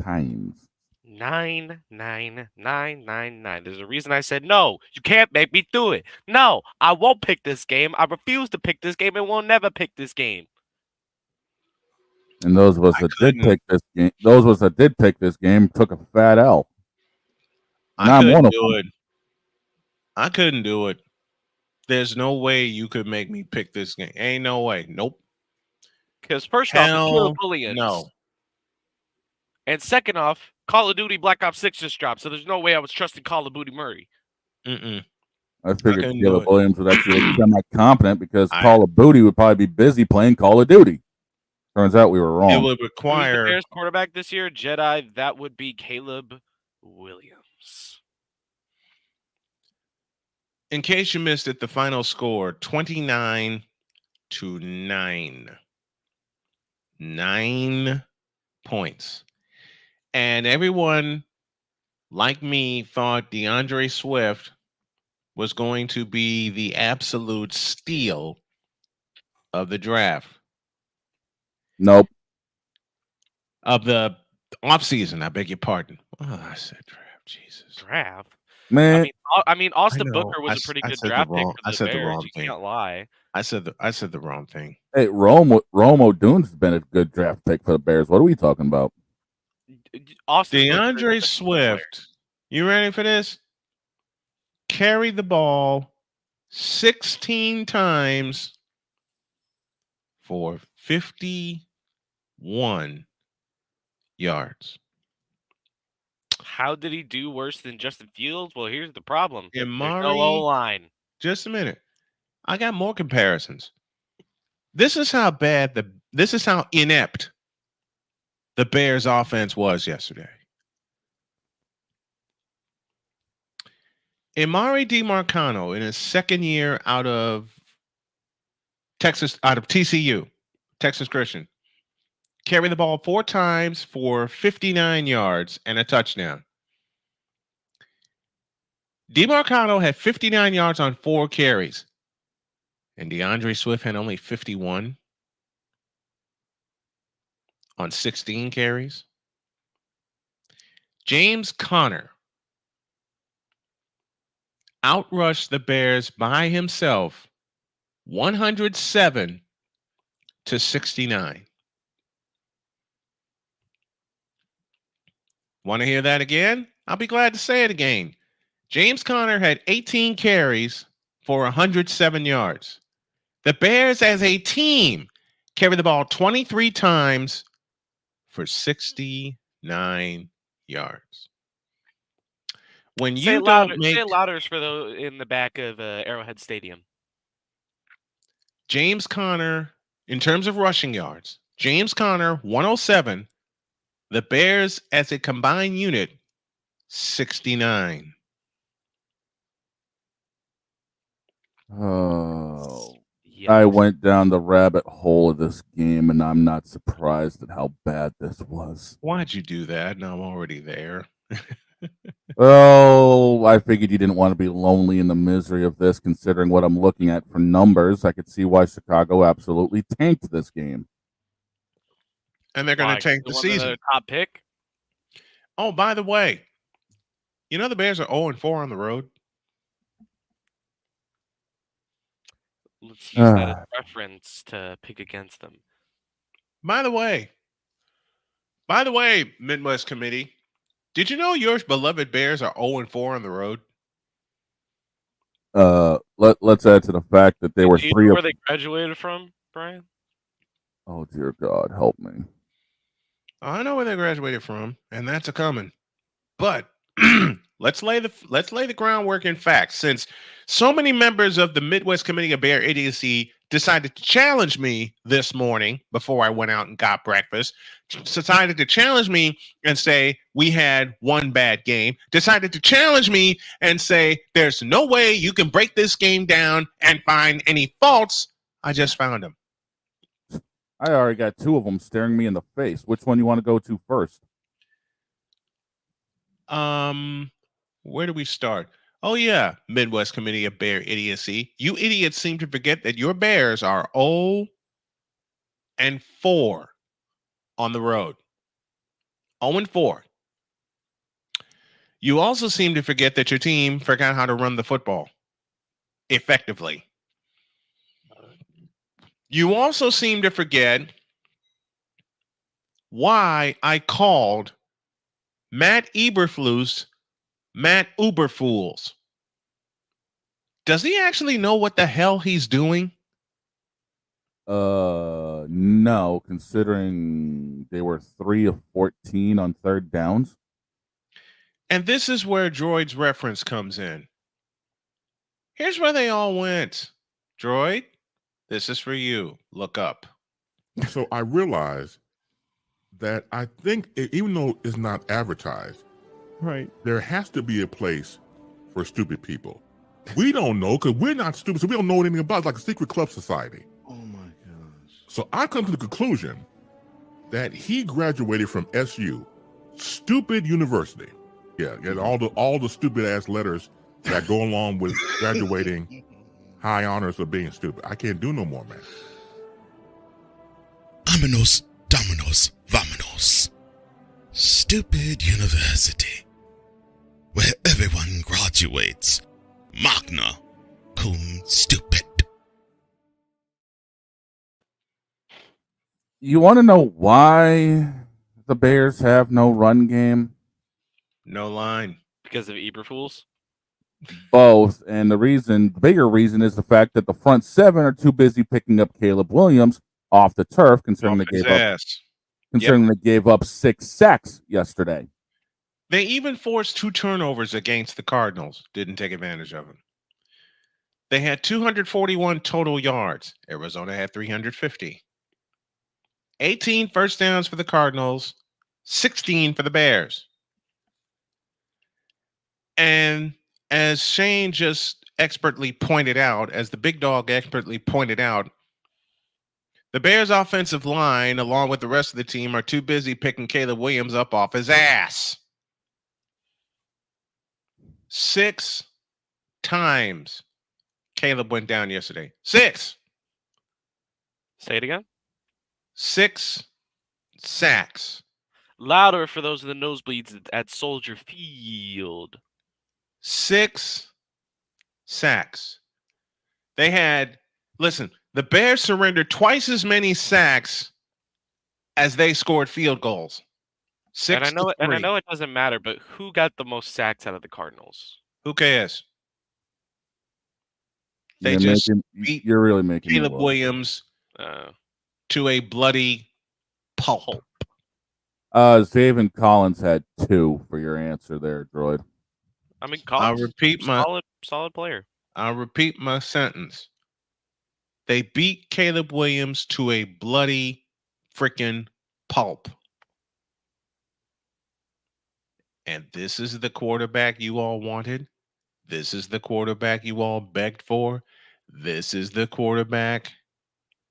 times. 99999. There's a reason I said no. You can't make me do it. No, I won't pick this game. I refuse to pick this game and will never pick this game. And those of us I that did couldn't. pick this game, those of us that did pick this game, took a fat L. And I I'm one couldn't of do them. it. I couldn't do it. There's no way you could make me pick this game. Ain't no way. Nope. Because first off, it's Caleb Hell Williams. no. And second off, Call of Duty Black Ops 6 just dropped, so there's no way I was trusting Call of Duty Murray. Mm-mm. I I figured couldn't do Caleb it. Williams would actually look semi-competent because I. Call of Duty would probably be busy playing Call of Duty. Turns out we were It wrong. would Who's the require. Bears quarterback this year? Jedi. That would be Caleb Williams. In case you missed it, the final score 29-9. 9 points. And everyone, like me, thought DeAndre Swift was going to be the absolute steal of the draft, Nope. of the offseason. I beg your pardon. Oh, I said draft. Jesus. Draft. I Man, mean, I Austin know. Booker was a pretty I good said the draft pick wrong. for I the said the Bears. wrong You thing. can't lie. I said the wrong thing. hey, Rome O'Doon's been a good draft pick for the Bears. What are we talking about? Austin Booker is DeAndre such a good player. Swift. You ready for this? Carried the ball 16 times for 51 yards. How did he do worse than Justin Fields? Well, here's the problem. There's no O Amari, line. just a minute. I got more comparisons. This is how inept the Bears offense was yesterday. Amari DiMarcano in his second year out of TCU, Texas Christian, carried the ball 4 times for 59 yards and a touchdown. DiMarcano had 59 yards on 4 carries, and DeAndre Swift had only 51 on 16 carries. James Conner outrushed the Bears by himself 107-69. Want to hear that again? I'll be glad to say it again. James Conner had 18 carries for 107 yards. The Bears as a team carried the ball 23 times for 69 yards. When Say you it louder. don't Say make it louder for those in the back of Arrowhead Stadium. James Conner, in terms of rushing yards, James Conner 107, the Bears as a combined unit 69. Oh, I Yikes. went down the rabbit hole of this game, and I'm not surprised at how bad this was. Why'd you do that? No, I'm already there. Oh, I figured you didn't want to be lonely in the misery of this, considering what I'm looking at for numbers. I could see why Chicago absolutely tanked this game. And they're going to Why? tank The the one that season. top pick. Oh, by the way, you know the Bears are 0-4 on the road. Let's use that as reference to pick against them. By the way, Midwest Committee, did you know your beloved Bears are 0-4 on the road? Let's add to the fact that they were Do you three know of. where they graduated from, Brian? Oh dear God, help me! I know where they graduated from, and that's a coming. But let's lay the groundwork in facts. Since so many members of the Midwest Committee of Bear Idiocy decided to challenge me this morning before I went out and got breakfast, decided to challenge me and say we had one bad game, decided to challenge me and say there's no way you can break this game down and find any faults. I just found them. I already got two of them staring me in the face. Which one you want to go to first? Where do we start? Oh yeah, Midwest Committee of Bear Idiocy. You idiots seem to forget that your Bears are 0-4 on the road. 0-4. You also seem to forget that your team forgot how to run the football effectively. You also seem to forget why I called Matt Eberflus Matt Uberfools. Does he actually know what the hell he's doing? No, considering they were 3 of 14 on third downs. And this is where Droid's reference comes in. Here's where they all went. Droid, this is for you. Look up. So I realized that I think, even though it's not advertised, Right. there has to be a place for stupid people. We don't know because we're not stupid, so we don't know anything about it. It's like a secret club society. Oh my gosh. So I come to the conclusion that he graduated from SU, stupid university. Yeah, all the stupid ass letters that go along with graduating high honors of being stupid. I can't do no more, man. Vámonos, dominos, vamonos. Stupid university, where everyone graduates. Magna cum stupid. You want to know why the Bears have no run game? No line. Because of Eberfools? Both. And the bigger reason is the fact that the front seven are too busy picking up Caleb Williams off the turf, considering Off they his gave up ass. they gave up 6 sacks yesterday. They even forced 2 turnovers against the Cardinals. Didn't take advantage of them. They had 241 total yards. Arizona had 350. 18 first downs for the Cardinals, 16 for the Bears. And as Shane just expertly pointed out, as the big dog expertly pointed out, the Bears' offensive line, along with the rest of the team, are too busy picking Caleb Williams up off his ass. 6 times Caleb went down yesterday. 6. Say it again. 6 sacks. Louder for those in the nosebleeds at Soldier Field. 6 sacks. They had, listen, the Bears surrendered twice as many sacks as they scored field goals. 6 And I know to 3. it doesn't matter, but who got the most sacks out of the Cardinals? Who cares? They You're just making, beat you're really making me Caleb look. Williams to a bloody pulp. Zaven Collins had 2 for your answer there, Droid. I mean, Collins, repeat my- solid player. I'll repeat my sentence. They beat Caleb Williams to a bloody freaking pulp. And this is the quarterback you all wanted. This is the quarterback you all begged for. This is the quarterback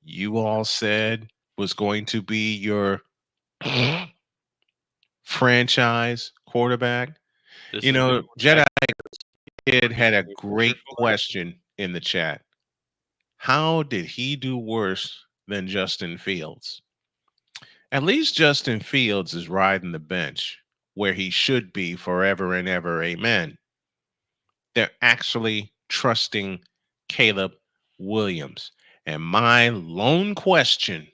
you all said was going to be your franchise quarterback. You know, Jedi Kid had a great question in the chat. How did he do worse than Justin Fields? At least Justin Fields is riding the bench where he should be forever and ever. Amen. They're actually trusting Caleb Williams. And my lone question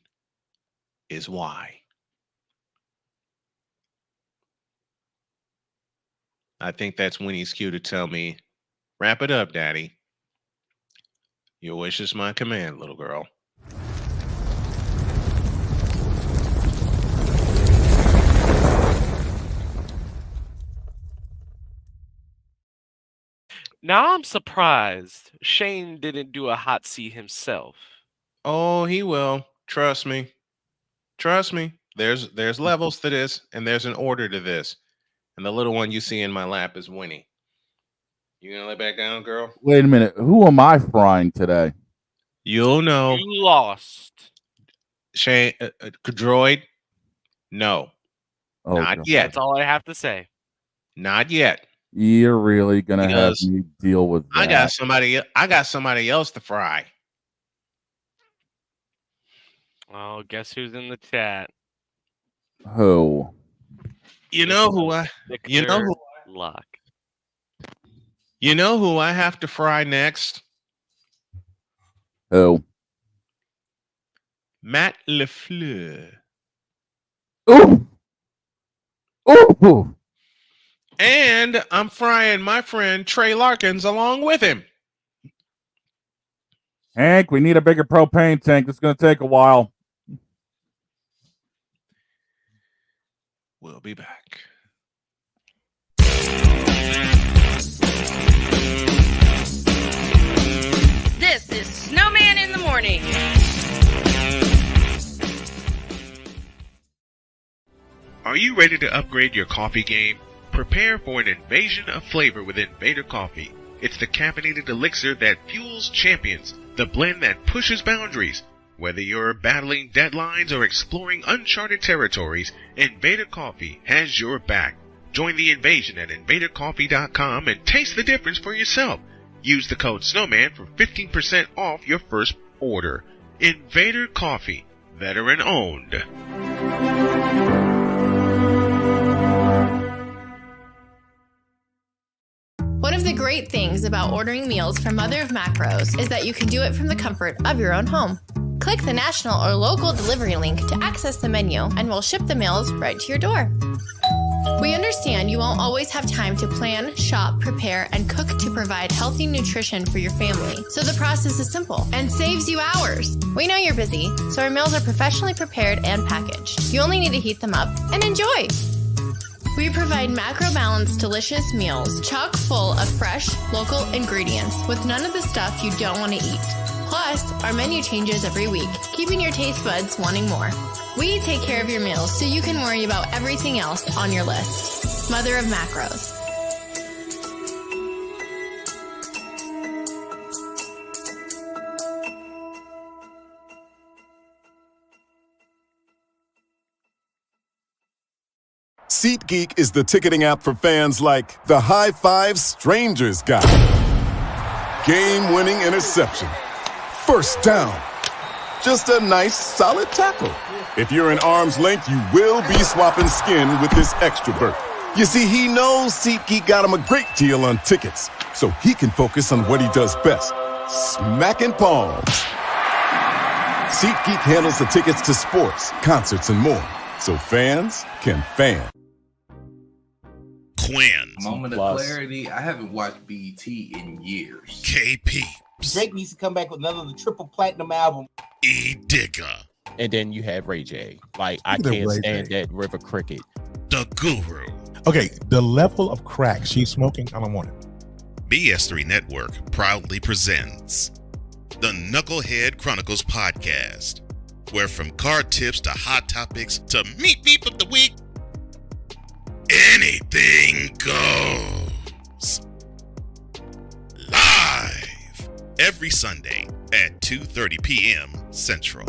is why? I think that's Winnie's cue to tell me, wrap it up, Daddy. Your wish is my command, little girl. Now I'm surprised Shane didn't do a hot seat himself. Oh, he will. Trust me. Trust me. There's levels to this, and there's an order to this. And the little one you see in my lap is Winnie. You gonna lay back down, girl? Wait a minute. Who am I frying today? You'll know. You lost. Shane, Droid? No. Oh, Not God. yet. That's all I have to say. Not yet. You're really gonna have Because me deal with that. I got somebody else to fry. Oh, guess who's in the chat? Who? You know who I Lock. You know who I have to fry next? Oh. Matt LaFleur. Ooh. Ooh. And I'm frying my friend Trey Larkins along with him. Hank, we need a bigger propane tank. It's going to take a while. We'll be back. This is Snowman in the Morning. Are you ready to upgrade your coffee game? Prepare for an invasion of flavor with Invader Coffee. It's the caffeinated elixir that fuels champions, the blend that pushes boundaries. Whether you're battling deadlines or exploring uncharted territories, Invader Coffee has your back. Join the invasion at invadercoffee.com and taste the difference for yourself. Use the code Snowman for 15% off your first order. Invader Coffee, veteran owned. One of the great things about ordering meals from Mother of Macros is that you can do it from the comfort of your own home. Click the national or local delivery link to access the menu, and we'll ship the meals right to your door. We understand you won't always have time to plan, shop, prepare, and cook to provide healthy nutrition for your family, so the process is simple and saves you hours. We know you're busy, so our meals are professionally prepared and packaged. You only need to heat them up and enjoy. We provide macro-balanced, delicious meals chock full of fresh, local ingredients with none of the stuff you don't want to eat. Plus, our menu changes every week, keeping your taste buds wanting more. We take care of your meals so you can worry about everything else on your list. Mother of Macros. SeatGeek is the ticketing app for fans like the high five strangers got, game-winning interception, first down, just a nice solid tackle. If you're in arm's length, you will be swapping skin with this extrovert. You see, he knows SeatGeek got him a great deal on tickets, so he can focus on what he does best, smacking palms. SeatGeek handles the tickets to sports, concerts, and more, so fans can fan. Quinn. Moment of clarity. I haven't watched BT in years. KP. Drake needs to come back with another triple platinum album. E Digger. And then you have Ray J. Like, I can't stand that River Cricket. The Guru. Okay, the level of crack she's smoking, I don't want it. BS3 Network proudly presents the Knucklehead Chronicles podcast, where from card tips to hot topics to meep of the week, anything goes. Live every Sunday at 2:30 p.m. Central.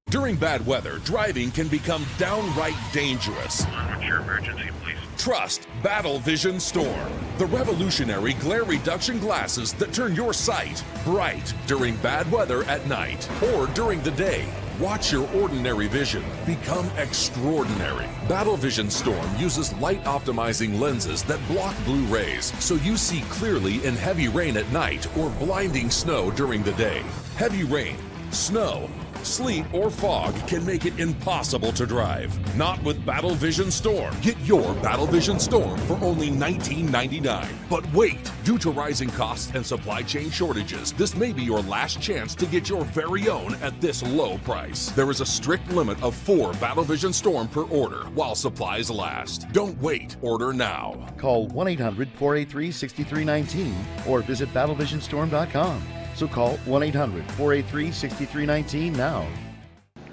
During bad weather, driving can become downright dangerous. What's your emergency, please? Trust Battle Vision Storm, the revolutionary glare reduction glasses that turn your sight bright during bad weather at night or during the day. Watch your ordinary vision become extraordinary. Battle Vision Storm uses light optimizing lenses that block blue rays, so you see clearly in heavy rain at night or blinding snow during the day. Heavy rain, snow, sleet, or fog can make it impossible to drive. Not with Battle Vision Storm. Get your Battle Vision Storm for only $19.99. But wait, due to rising costs and supply chain shortages, this may be your last chance to get your very own at this low price. There is a strict limit of 4 Battle Vision Storm per order while supplies last. Don't wait, order now. Call 1-800-483-6319 or visit battlevisionstorm.com. So call 1-800-483-6319 now.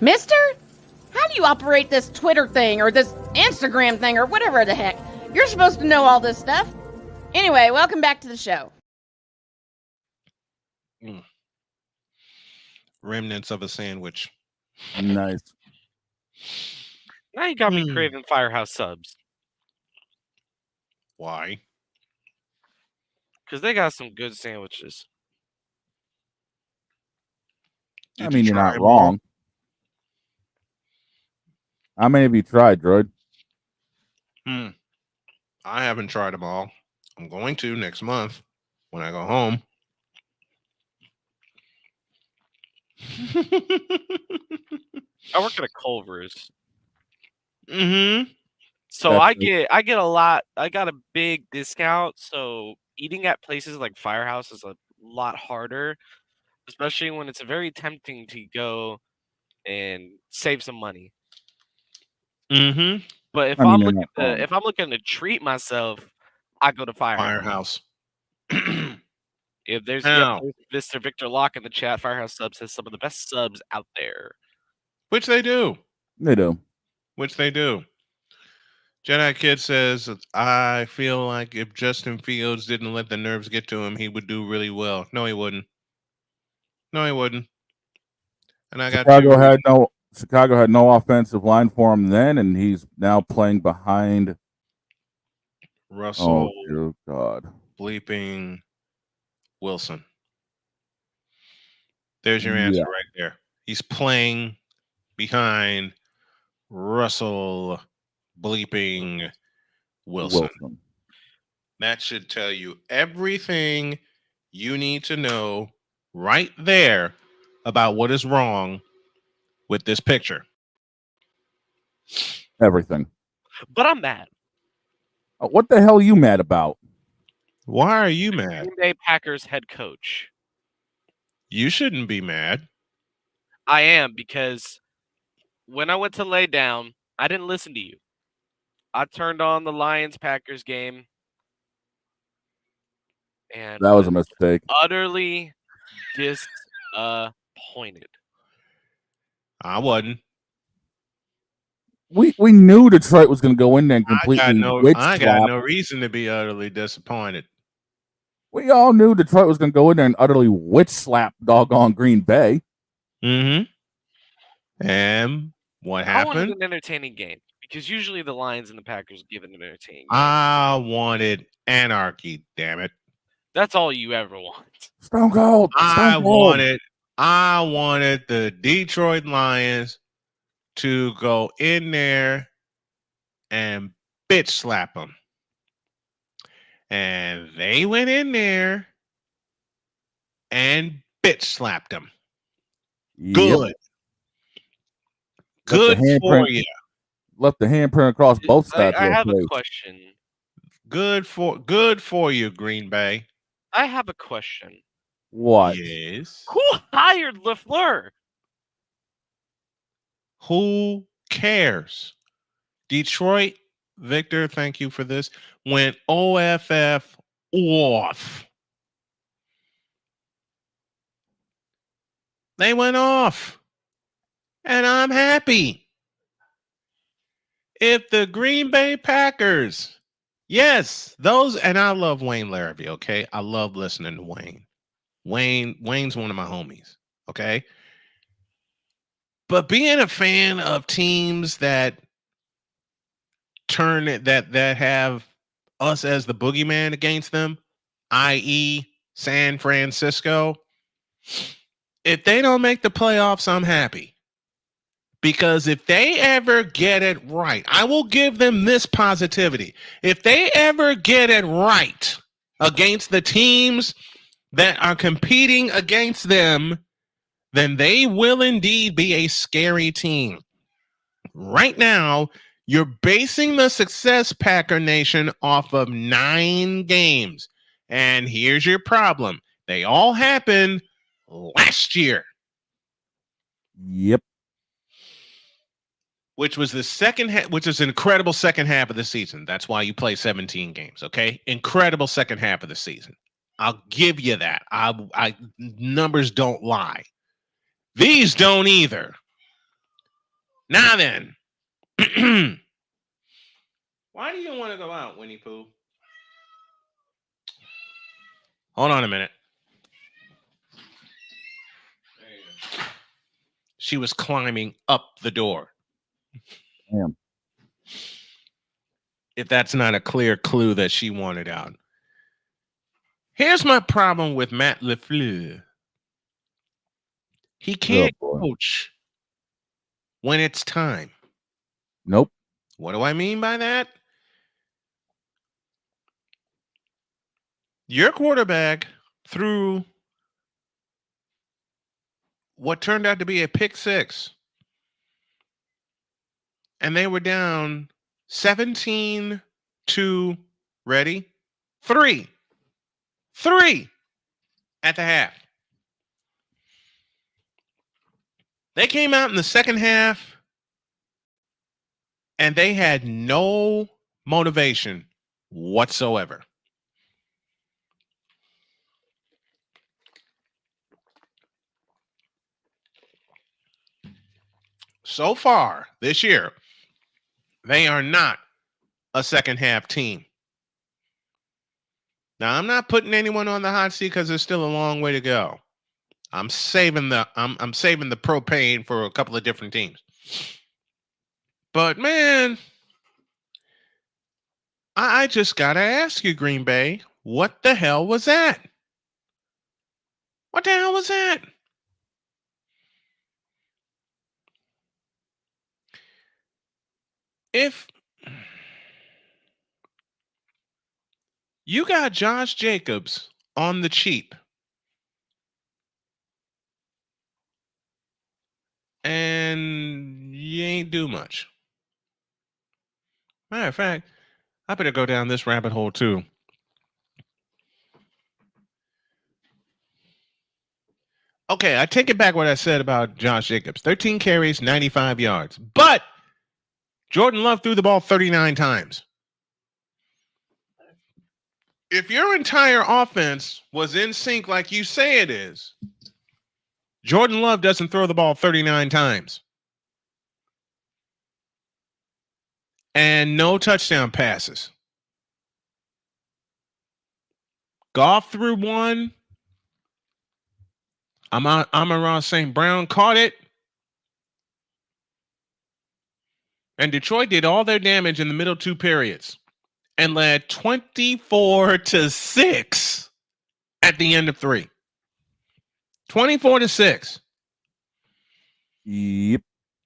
Mister, how do you operate this Twitter thing or this Instagram thing or whatever the heck? You're supposed to know all this stuff. Anyway, welcome back to the show. Remnants of a sandwich. Nice. Now you got me craving Firehouse subs. Why? Because they got some good sandwiches. I mean, you're not wrong. How many have you tried, Droid? I haven't tried them all. I'm going to next month when I go home. I work at a Culver's. Mm-hmm. So I get a lot. I got a big discount. So eating at places like Firehouse is a lot harder, especially when it's very tempting to go and save some money. Mm-hmm. But if I mean, I'm you're looking not wrong. if I'm looking to treat myself, I go to Firehouse. If there's Now, Mr. Victor Locke in the chat, Firehouse Subs has some of the best subs out there. which they do. They do. Which they do. Jedi Kid says, I feel like if Justin Fields didn't let the nerves get to him, he would do really well. No, he wouldn't. No, he wouldn't. And I got Chicago had no offensive line for him then, and he's now playing behind Russell. Oh dear God. Bleeping Wilson. There's your answer right there. He's playing behind Russell bleeping Wilson. That should tell you everything you need to know right there about what is wrong with this picture. Everything. But I'm mad. What the hell are you mad about? Why are you mad? Green Bay Packers head coach. You shouldn't be mad. I am, because when I went to lay down, I didn't listen to you. I turned on the Lions-Packers game and That was a mistake. utterly disappointed. I wasn't. We knew Detroit was going to go in there and completely I got no reason to be utterly disappointed. We all knew Detroit was going to go in there and utterly witch slap doggone Green Bay. Mm-hmm. And what I wanted happened? an entertaining game, because usually the Lions and the Packers give an entertaining game. I wanted anarchy, damn it. That's all you ever want. Stone Cold. I wanted the Detroit Lions to go in there and bitch slap them. And they went in there and bitch slapped them. Good. Good for you. Left the handprint across both sides. I have a question. Good for you, Green Bay. I have a question. What? Yes. Who hired LaFleur? Who cares? Detroit, Victor, thank you for this, went OFF off. They went off. And I'm happy. If the Green Bay Packers, yes, those, and I love Wayne Larrabee, okay? I love listening to Wayne. Wayne's one of my homies, okay? But being a fan of teams that turn it, that have us as the boogeyman against them, i.e. San Francisco, if they don't make the playoffs, I'm happy. Because if they ever get it right, I will give them this positivity. If they ever get it right against the teams that are competing against them, then they will indeed be a scary team. Right now, you're basing the success, Packer Nation, off of 9 games. And here's your problem. They all happened last year. Yep. Which was the second half, which is an incredible second half of the season. That's why you play 17 games, okay? Incredible second half of the season. I'll give you that. I numbers don't lie. These don't either. Now then. Why do you want to go out, Winnie Pooh? Hold on a minute. She was climbing up the door. Damn. If that's not a clear clue that she wanted out. Here's my problem with Matt LaFleur. He can't boy. coach when it's time. Nope. What do I mean by that? Your quarterback threw what turned out to be a pick six, and they were down 17 to ready 3 at the half. They came out in the second half and they had no motivation whatsoever. So far this year, they are not a second half team. Now, I'm not putting anyone on the hot seat because there's still a long way to go. I'm saving the propane for a couple of different teams. But man, I just gotta ask you, Green Bay, what the hell was that? What the hell was that? If you got Josh Jacobs on the cheap and you ain't do much. Matter of fact, I better go down this rabbit hole too. Okay, I take it back what I said about Josh Jacobs. 13 carries, 95 yards. But Jordan Love threw the ball 39 times. If your entire offense was in sync like you say it is, Jordan Love doesn't throw the ball 39 times. And no touchdown passes. Goff threw one. Amon-Ra St. Brown caught it. And Detroit did all their damage in the middle two periods and led 24-6 at the end of 3. 24-6. Yep.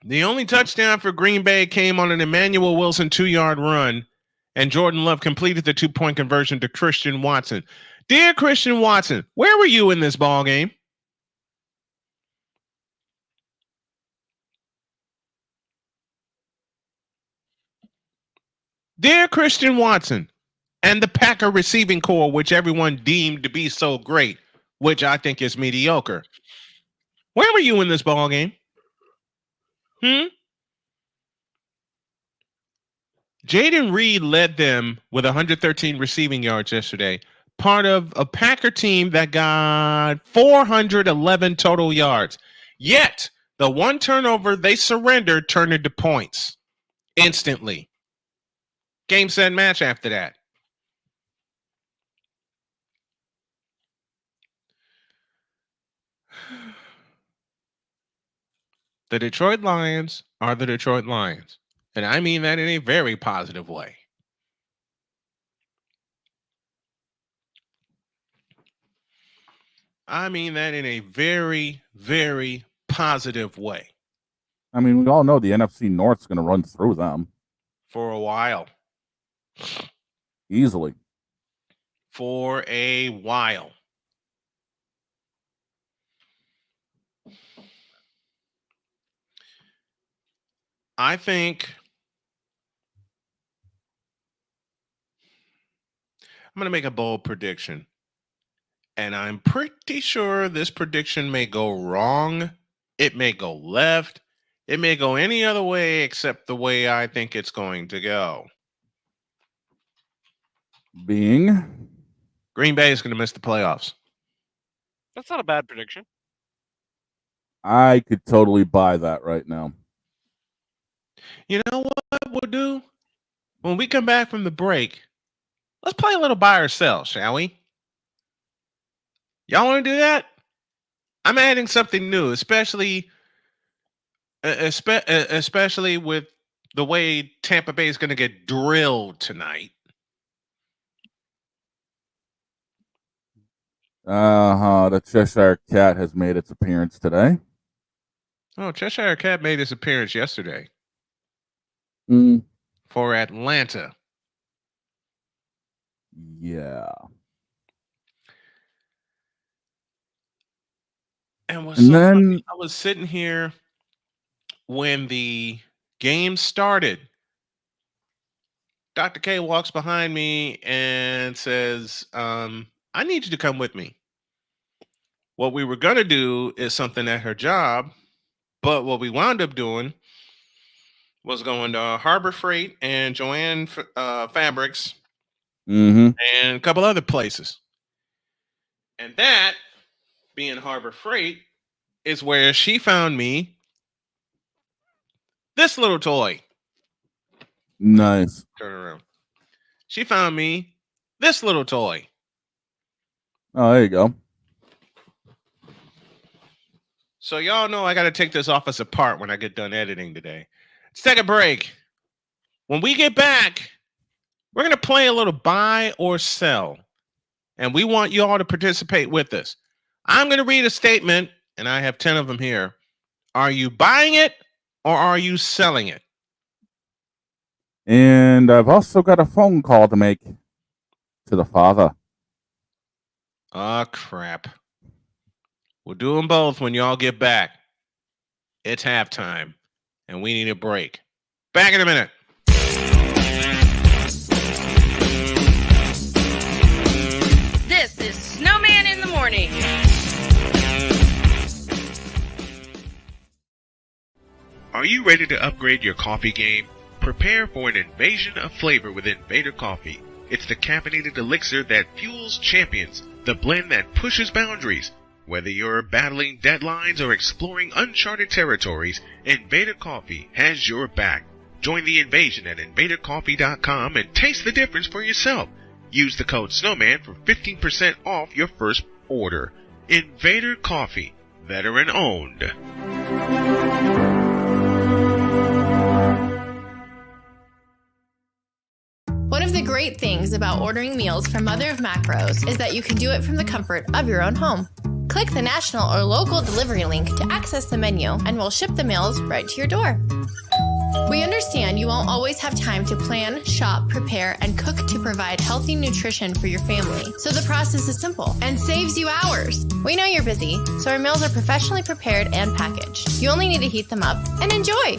The only touchdown for Green Bay came on an Emmanuel Wilson 2-yard run, and Jordan Love completed the 2-point conversion to Christian Watson. Dear Christian Watson, where were you in this ball game? Dear Christian Watson and the Packer receiving core, which everyone deemed to be so great, which I think is mediocre. Where were you in this ball game? Jaden Reed led them with 113 receiving yards yesterday, part of a Packer team that got 411 total yards. Yet, the one turnover they surrendered turned into points instantly. Game, set, match after that. The Detroit Lions are the Detroit Lions. And I mean that in a very positive way. I mean that in a very, very positive way. I mean, we all know the NFC North's going to run through them. For a while. Easily. For a while. I think I'm going to make a bold prediction. And I'm pretty sure this prediction may go wrong. It may go left. It may go any other way except the way I think it's going to go. Being? Green Bay is going to miss the playoffs. That's not a bad prediction. I could totally buy that right now. You know what we'll do? When we come back from the break, let's play a little buy or sell, shall we? Y'all want to do that? I'm adding something new, especially with the way Tampa Bay is going to get drilled tonight. The Cheshire Cat has made its appearance today. Oh, Cheshire Cat made his appearance yesterday for Atlanta. Yeah. And what's And so then- funny, I was sitting here when the game started. Dr. K walks behind me and says, I need you to come with me. What we were going to do is something at her job, but what we wound up doing was going to Harbor Freight and Joanne Fabrics Mm-hmm. and a couple other places. And that, being Harbor Freight, is where she found me this little toy. Nice. Turn around. She found me this little toy. Oh, there you go. So y'all know I got to take this office apart when I get done editing today. Let's take a break. When we get back, we're going to play a little buy or sell. And we want you all to participate with us. I'm going to read a statement, and I have 10 of them here. Are you buying it or are you selling it? And I've also got a phone call to make to the father. Oh, crap. We'll do them both when y'all get back. It's halftime, and we need a break. Back in a minute. This is Snowman in the morning. Are you ready to upgrade your coffee game? Prepare for an invasion of flavor with Invader Coffee. It's the caffeinated elixir that fuels champions, the blend that pushes boundaries. Whether you're battling deadlines or exploring uncharted territories, Invader Coffee has your back. Join the invasion at invadercoffee.com and taste the difference for yourself. Use the code Snowman for 15% off your first order. Invader Coffee, veteran owned. One of the great things about ordering meals from Mother of Macros is that you can do it from the comfort of your own home. Click the national or local delivery link to access the menu, and we'll ship the meals right to your door. We understand you won't always have time to plan, shop, prepare, and cook to provide healthy nutrition for your family, so the process is simple and saves you hours. We know you're busy, so our meals are professionally prepared and packaged. You only need to heat them up and enjoy.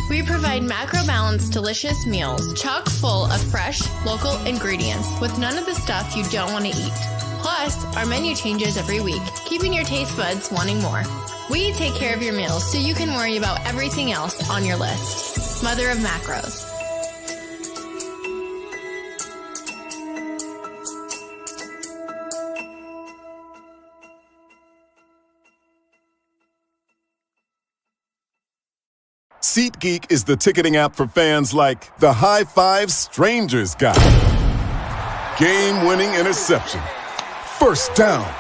We provide macro-balanced, delicious meals, chock full of fresh, local ingredients with none of the stuff you don't want to eat. Plus, our menu changes every week, keeping your taste buds wanting more. We take care of your meals so you can worry about everything else on your list. Mother of Macros. SeatGeek is the ticketing app for fans like the High Five Strangers guy. Game-winning interception. First down.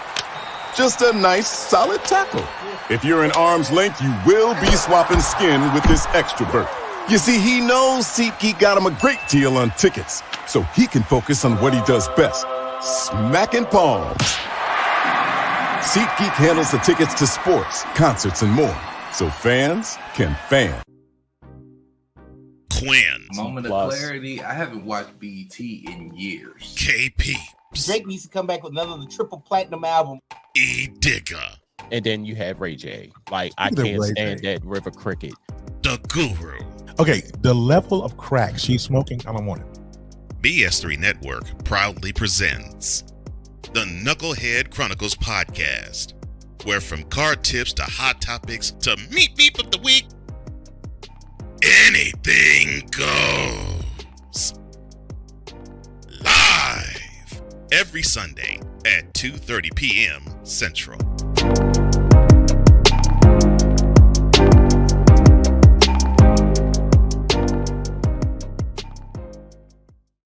Just a nice, solid tackle. If you're in arm's length, you will be swapping skin with this extra berth. You see, he knows SeatGeek got him a great deal on tickets, so he can focus on what he does best, smacking palms. SeatGeek handles the tickets to sports, concerts, and more, so fans can fan. Quinn. Moment of clarity. I haven't watched BT in years. KP. Drake needs to come back with another triple platinum album. E Digger. And then you have Ray J. Like, I can't stand that River Cricket. The Guru. Okay, the level of crack she's smoking, I don't want it. BS3 Network proudly presents the Knucklehead Chronicles podcast, where from card tips to hot topics to meep of the week, anything goes. Live every Sunday at 2:30 p.m. Central.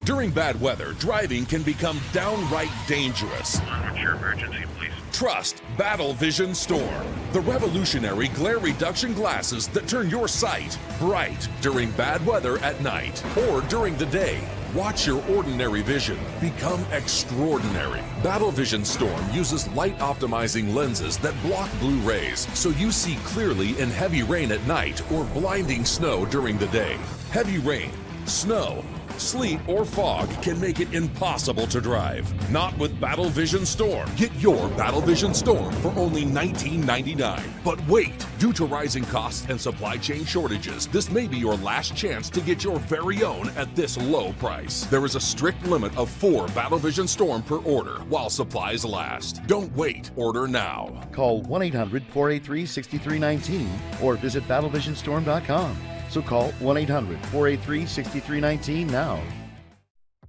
During bad weather, driving can become downright dangerous. What's your emergency, please? Trust Battle Vision Storm, the revolutionary glare reduction glasses that turn your sight bright during bad weather at night or during the day. Watch your ordinary vision become extraordinary. Battle Vision Storm uses light optimizing lenses that block blue rays so you see clearly in heavy rain at night or blinding snow during the day. Heavy rain, snow, sleet, or fog can make it impossible to drive. Not with Battle Vision Storm. Get your Battle Vision Storm for only $19.99. But wait, due to rising costs and supply chain shortages, this may be your last chance to get your very own at this low price. There is a strict limit of 4 Battle Vision Storm per order while supplies last. Don't wait, order now. Call 1-800-483-6319 or visit battlevisionstorm.com. So call 1-800-483-6319 now.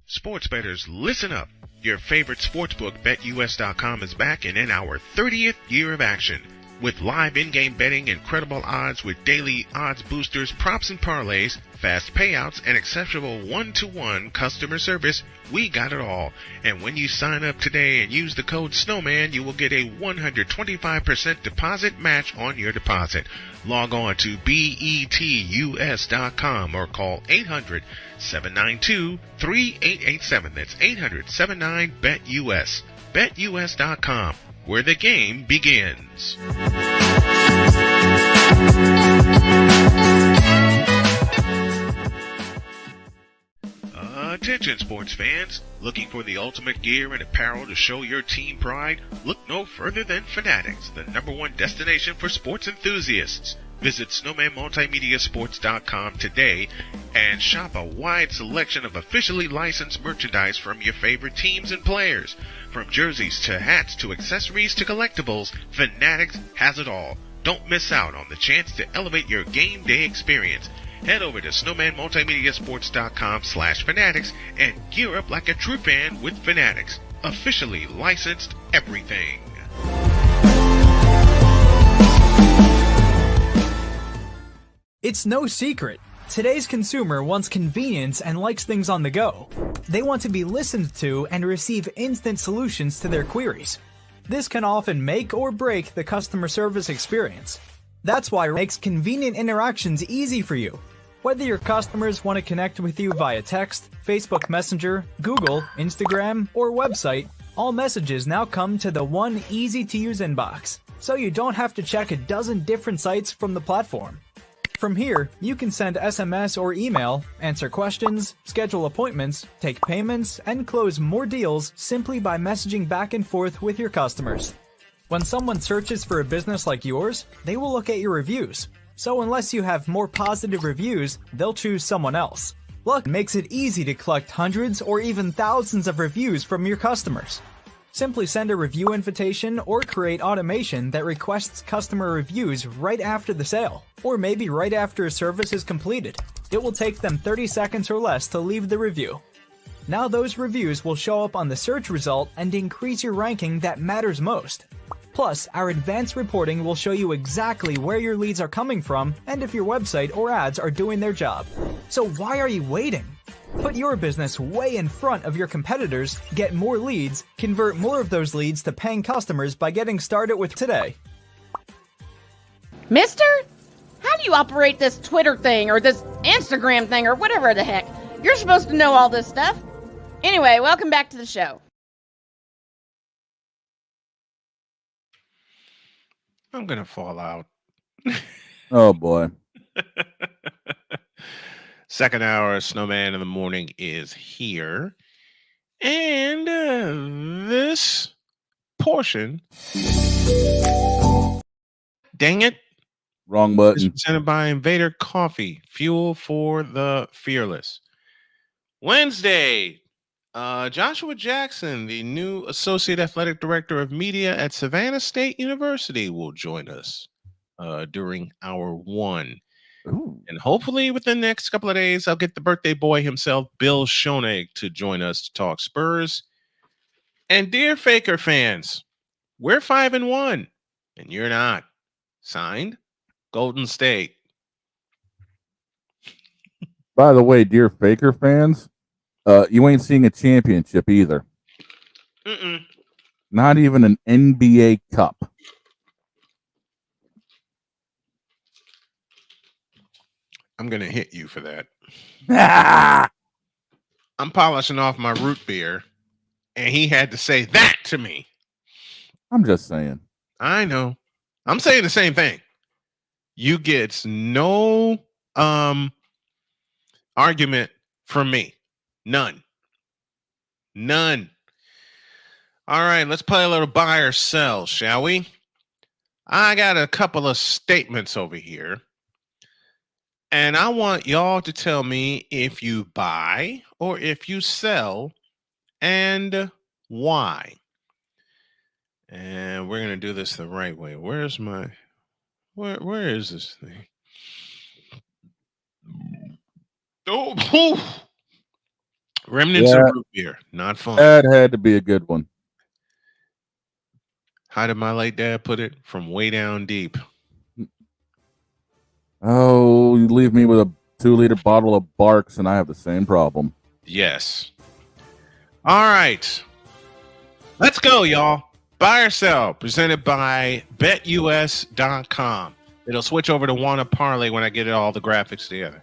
Sports bettors, listen up. Your favorite sportsbook, BetUS.com, is back and in our 30th year of action. With live in-game betting, incredible odds with daily odds boosters, props and parlays, fast payouts, and exceptional one-to-one customer service, we got it all. And when you sign up today and use the code Snowman, you will get a 125% deposit match on your deposit. Log on to BETUS.com or call 800-792-3887. That's 800-79-BET-US. BetUS.com, where the game begins. Attention sports fans, looking for the ultimate gear and apparel to show your team pride? Look no further than Fanatics, the #1 destination for sports enthusiasts. Visit snowmanmultimediasports.com today and shop a wide selection of officially licensed merchandise from your favorite teams and players. From jerseys to hats to accessories to collectibles, Fanatics has it all. Don't miss out on the chance to elevate your game day experience. Head over to snowmanmultimediasports.com/fanatics and gear up like a true fan with Fanatics. Officially licensed everything. It's no secret. Today's consumer wants convenience and likes things on the go. They want to be listened to and receive instant solutions to their queries. This can often make or break the customer service experience. That's why it makes convenient interactions easy for you. Whether your customers want to connect with you via text, Facebook Messenger, Google, Instagram, or website, all messages now come to the one easy-to-use inbox, so you don't have to check a dozen different sites from the platform. From here, you can send SMS or email, answer questions, schedule appointments, take payments, and close more deals simply by messaging back and forth with your customers. When someone searches for a business like yours, they will look at your reviews. So unless you have more positive reviews, they'll choose someone else. Luck makes it easy to collect hundreds or even thousands of reviews from your customers. Simply send a review invitation or create automation that requests customer reviews right after the sale, or maybe right after a service is completed. It will take them 30 seconds or less to leave the review. Now those reviews will show up on the search result and increase your ranking that matters most. Plus, our advanced reporting will show you exactly where your leads are coming from and if your website or ads are doing their job. So why are you waiting? Put your business way in front of your competitors, get more leads, convert more of those leads to paying customers by getting started with today. Mister? How do you operate this Twitter thing or this Instagram thing or whatever the heck? You're supposed to know all this stuff. Anyway, welcome back to the show. I'm going to fall out. Oh, boy. Second hour, Snowman in the Morning is here. And this portion, dang it, wrong is button. presented by Invader Coffee, fuel for the fearless. Wednesday, Joshua Jackson, the new Associate Athletic Director of Media at Savannah State University, will join us during hour one. Ooh. And hopefully within the next couple of days, I'll get the birthday boy himself, Bill Schoenig, to join us to talk Spurs. And dear Faker fans, we're 5-1, and you're not. Signed, Golden State. By the way, dear Faker fans, you ain't seeing a championship either. Mm-mm. Not even an NBA Cup. I'm going to hit you for that. I'm polishing off my root beer, and he had to say that to me. I'm just saying. I know. I'm saying the same thing. You get no argument from me. None. All right, let's play a little buy or sell, shall we? I got a couple of statements over here. And I want y'all to tell me if you buy or if you sell and why. And we're going to do this the right way. Where is this thing? Oh, remnants of root beer. Not fun. That had to be a good one. How did my late dad put it? From way down deep. Oh, you leave me with a 2-liter bottle of Barks, and I have the same problem. Yes. All right. Let's go, y'all. Buy or sell, presented by BetUS.com. It'll switch over to Wanna Parlay when I get all the graphics together.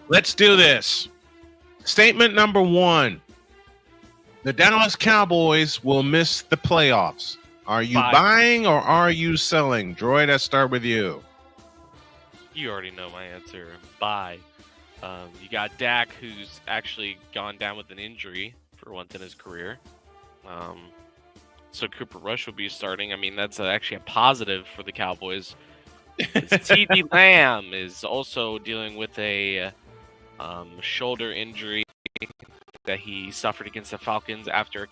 Let's do this. Statement number 1. The Dallas Cowboys will miss the playoffs. Are you buying or are you selling? Droid, I start with you. You already know my answer. Buy. You got Dak, who's actually gone down with an injury for once in his career. So Cooper Rush will be starting. I mean, that's actually a positive for the Cowboys. CeeDee Lamb is also dealing with a shoulder injury that he suffered against the Falcons after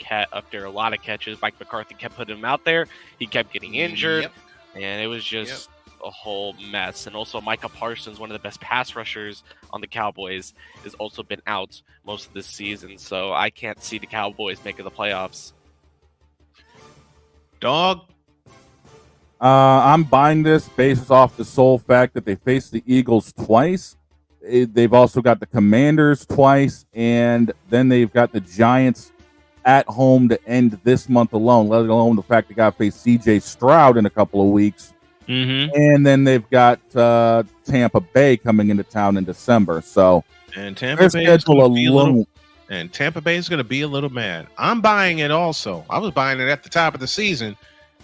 a lot of catches. Mike McCarthy kept putting him out there. He kept getting injured, and it was just a whole mess. And also Micah Parsons, one of the best pass rushers on the Cowboys, has also been out most of this season. So I can't see the Cowboys making the playoffs. Dog. I'm buying this based off the sole fact that they faced the Eagles twice. They've also got the Commanders twice, and then they've got the Giants at home to end this month alone, let alone the fact they got to face C.J. Stroud in a couple of weeks. Mm-hmm. And then they've got Tampa Bay coming into town in December. So and Tampa Bay is going to be a little mad. I'm buying it also. I was buying it at the top of the season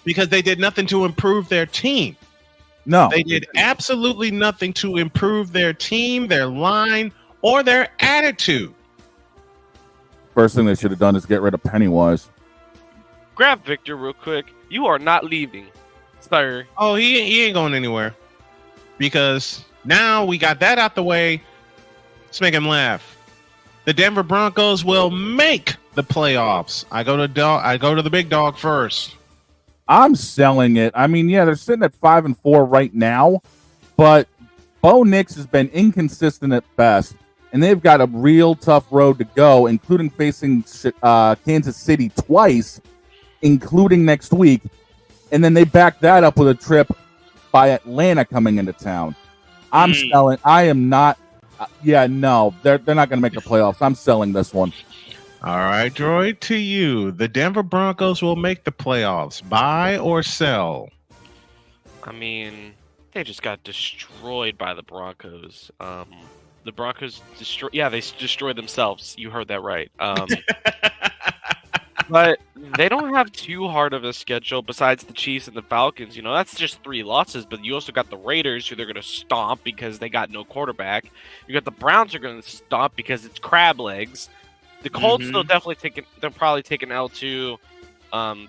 because they did nothing to improve their team. No. They did absolutely nothing to improve their team, their line, or their attitude. First thing they should have done is get rid of Pennywise. Grab Victor real quick. You are not leaving, sir. Oh, he ain't going anywhere. Because now we got that out the way. Let's make him laugh. The Denver Broncos will make the playoffs. I go to the big dog first. I'm selling it. I mean, yeah, they're sitting at 5-4 right now, but Bo Nix has been inconsistent at best, and they've got a real tough road to go, including facing Kansas City twice, including next week, and then they back that up with a trip by Atlanta coming into town. I'm selling. I am not. No, they're not going to make the playoffs. I'm selling this one. All right, Droid, to you. The Denver Broncos will make the playoffs. Buy or sell? I mean, they just got destroyed by the Broncos. The Broncos they destroyed themselves. You heard that right. But they don't have too hard of a schedule besides the Chiefs and the Falcons. You know, that's just 3 losses, but you also got the Raiders, who they're going to stomp because they got no quarterback. You got the Browns, who are going to stomp because it's crab legs. The Colts they'll probably take an L2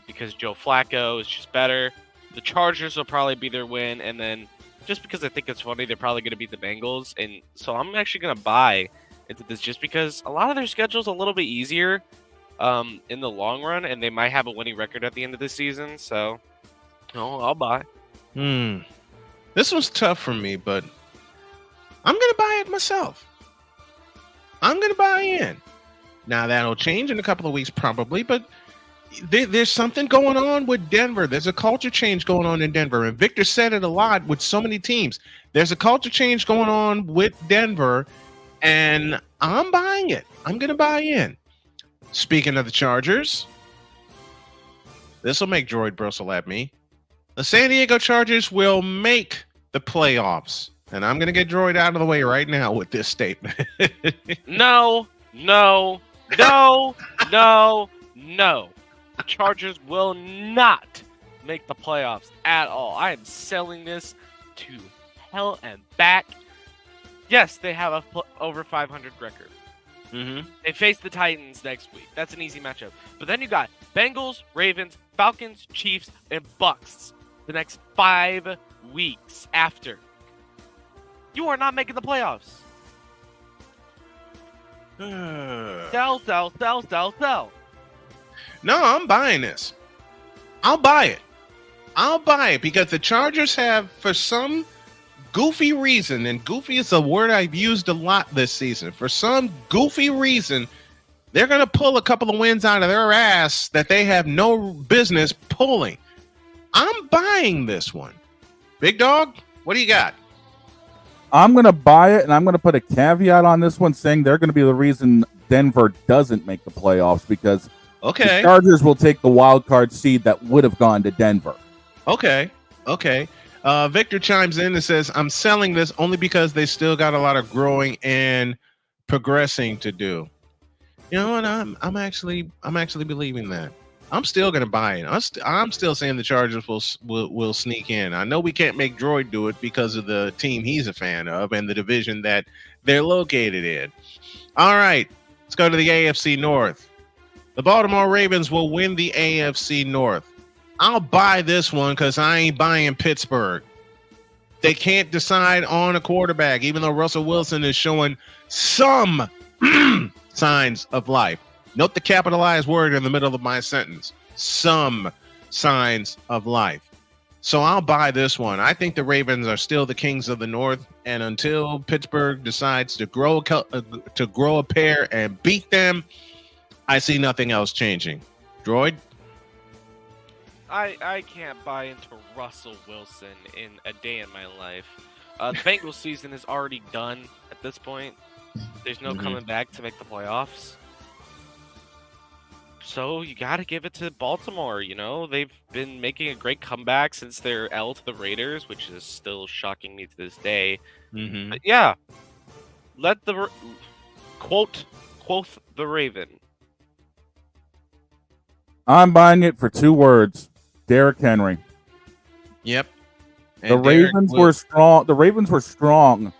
because Joe Flacco is just better. The Chargers will probably be their win, and then just because I think it's funny, they're probably going to beat the Bengals. And so I'm actually going to buy into this just because a lot of their schedule's a little bit easier in the long run, and they might have a winning record at the end of the season. So I'll buy. This was tough for me, but I'm going to buy it myself. I'm going to buy in. Now, that'll change in a couple of weeks probably, but there's something going on with Denver. There's a culture change going on in Denver, and Victor said it a lot with so many teams. There's a culture change going on with Denver, and I'm buying it. I'm going to buy in. Speaking of the Chargers, this will make Droid bristle at me. The San Diego Chargers will make the playoffs, and I'm going to get Droid out of the way right now with this statement. No, No. The Chargers will not make the playoffs at all. I am selling this to hell and back. Yes, they have a over 500 record. They face the Titans next week. That's an easy matchup. But then you got Bengals, Ravens, Falcons, Chiefs, and Bucks the next 5 weeks after. You are not making the playoffs. Sell. No, I'm buying this. I'll buy it because the Chargers have, for some goofy reason, and goofy is a word I've used a lot this season. For some goofy reason, they're going to pull a couple of wins out of their ass that they have no business pulling. I'm buying this one. Big Dog, what do you got? I'm going to buy it, and I'm going to put a caveat on this one saying they're going to be the reason Denver doesn't make the playoffs because the Chargers will take the wild card seed that would have gone to Denver. Okay. Victor chimes in and says, I'm selling this only because they still got a lot of growing and progressing to do. You know what? I'm actually believing that. I'm still going to buy it. I'm still saying the Chargers will sneak in. I know we can't make Droid do it because of the team he's a fan of and the division that they're located in. All right, let's go to the AFC North. The Baltimore Ravens will win the AFC North. I'll buy this one because I ain't buying Pittsburgh. They can't decide on a quarterback, even though Russell Wilson is showing some signs of life. Note the capitalized word in the middle of my sentence. Some signs of life. So I'll buy this one. I think the Ravens are still the kings of the North, and until Pittsburgh decides to grow a pair and beat them, I see nothing else changing. Droid? I can't buy into Russell Wilson in a day in my life. The Bengals season is already done at this point. There's no coming back to make the playoffs. So you got to give it to Baltimore. You know, they've been making a great comeback since their L to the Raiders, which is still shocking me to this day. But yeah, let the quote the Raven. I'm buying it for 2 words. Derrick Henry. Yep. The Ravens were strong. The Ravens were strong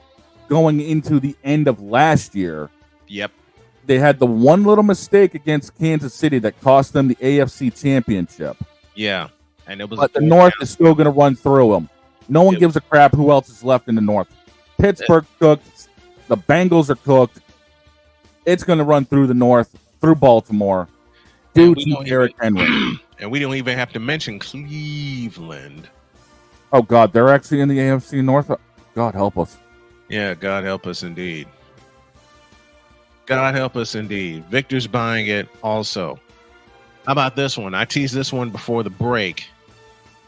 going into the end of last year. Yep. They had the one little mistake against Kansas City that cost them the AFC Championship. Yeah. And it was but the North is still going to run through them. No one gives a crap who else is left in the North. Pittsburgh cooked. The Bengals are cooked. It's going to run through the North, through Baltimore. Due to Derrick Henry. And we don't even have to mention Cleveland. Oh, God. They're actually in the AFC North. God help us. Yeah, God help us indeed. God help us indeed. Victor's buying it also. How about this one? I teased this one before the break.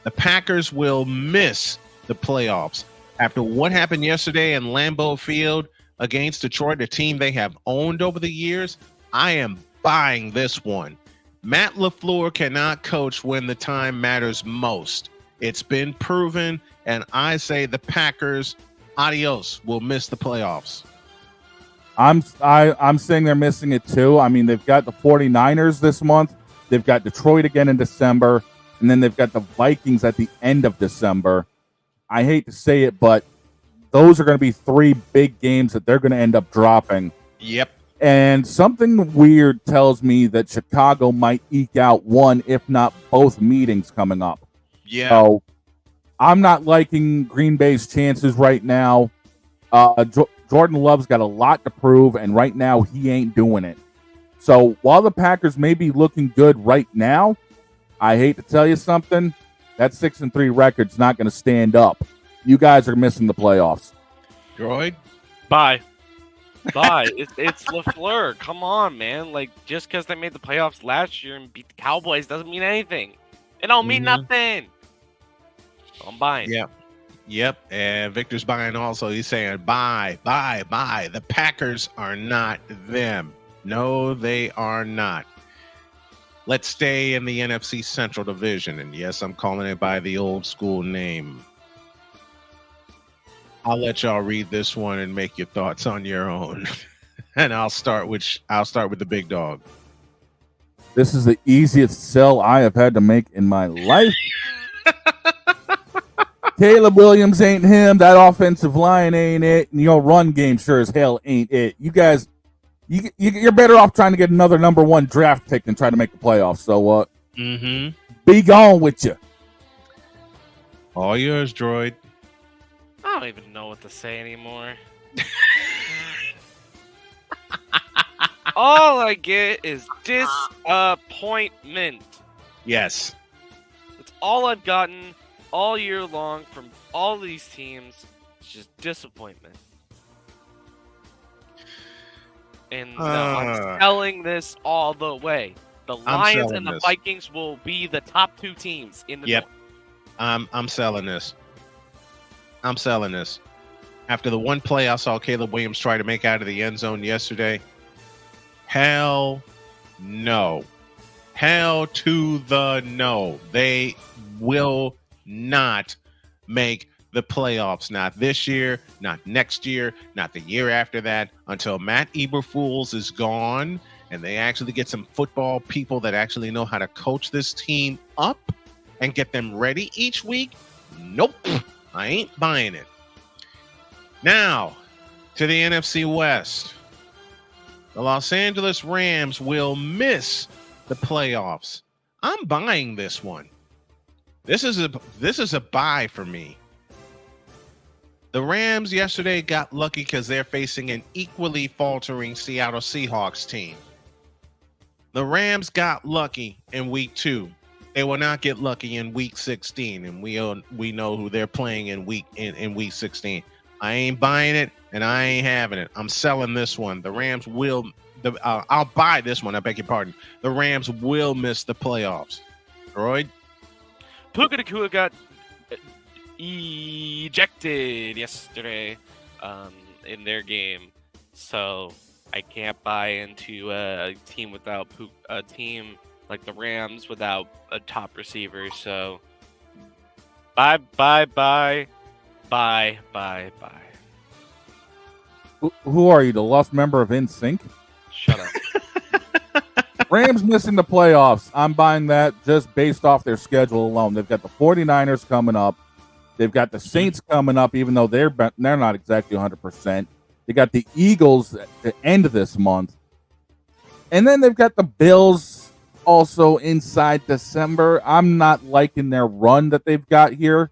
The Packers will miss the playoffs. After what happened yesterday in Lambeau Field against Detroit, a team they have owned over the years, I am buying this one. Matt LaFleur cannot coach when the time matters most. It's been proven, and I say the Packers, adios, will miss the playoffs. I'm saying they're missing it too. I mean, they've got the 49ers this month. They've got Detroit again in December. And then they've got the Vikings at the end of December. I hate to say it, but those are going to be 3 big games that they're going to end up dropping. Yep. And something weird tells me that Chicago might eke out one, if not both meetings coming up. Yeah. So I'm not liking Green Bay's chances right now. Jordan Love's got a lot to prove, and right now he ain't doing it. So while the Packers may be looking good right now, I hate to tell you something, that 6-3 record's not going to stand up. You guys are missing the playoffs. Droid? Bye. It's LaFleur. Come on, man. Like, just because they made the playoffs last year and beat the Cowboys doesn't mean anything. It don't mean nothing. So I'm buying. Yep. And Victor's buying also. He's saying, buy. The Packers are not them. No, they are not. Let's stay in the NFC Central Division. And yes, I'm calling it by the old school name. I'll let y'all read this one and make your thoughts on your own. And I'll start with the big dog. This is the easiest sell I have had to make in my life. Caleb Williams ain't him. That offensive line ain't it. And run game sure as hell ain't it. You guys, you're better off trying to get another number 1 draft pick than try to make the playoffs. So, be gone with you. All yours, droid. I don't even know what to say anymore. All I get is disappointment. Yes. That's all I've gotten all year long from all these teams. It's just disappointment. And I'm selling this all the way. The Lions and the Vikings will be the top 2 teams in the North. I'm selling this. I'm selling this. After the one play I saw Caleb Williams try to make out of the end zone yesterday, hell no. Hell to the no. They will not make the playoffs. Not this year, not next year, not the year after that, until Matt Eberflus is gone and they actually get some football people that actually know how to coach this team up and get them ready each week. Nope. I ain't buying it. Now, to the NFC West. The Los Angeles Rams will miss the playoffs. I'm buying this one. This is a buy for me. The Rams yesterday got lucky because they're facing an equally faltering Seattle Seahawks team. The Rams got lucky in week 2. They will not get lucky in week 16, and we know who they're playing in week 16. I ain't buying it, and I ain't having it. I'm selling this one. The Rams will. I'll buy this one. I beg your pardon. The Rams will miss the playoffs. Droid? Puka Nacua got ejected yesterday in their game, so I can't buy into a team without a team like the Rams without a top receiver. So bye. Who are you, the lost member of NSYNC? Shut up. Rams missing the playoffs. I'm buying that just based off their schedule alone. They've got the 49ers coming up. They've got the Saints coming up, even though they're not exactly 100%. They got the Eagles at the end of this month. And then they've got the Bills also inside December. I'm not liking their run that they've got here.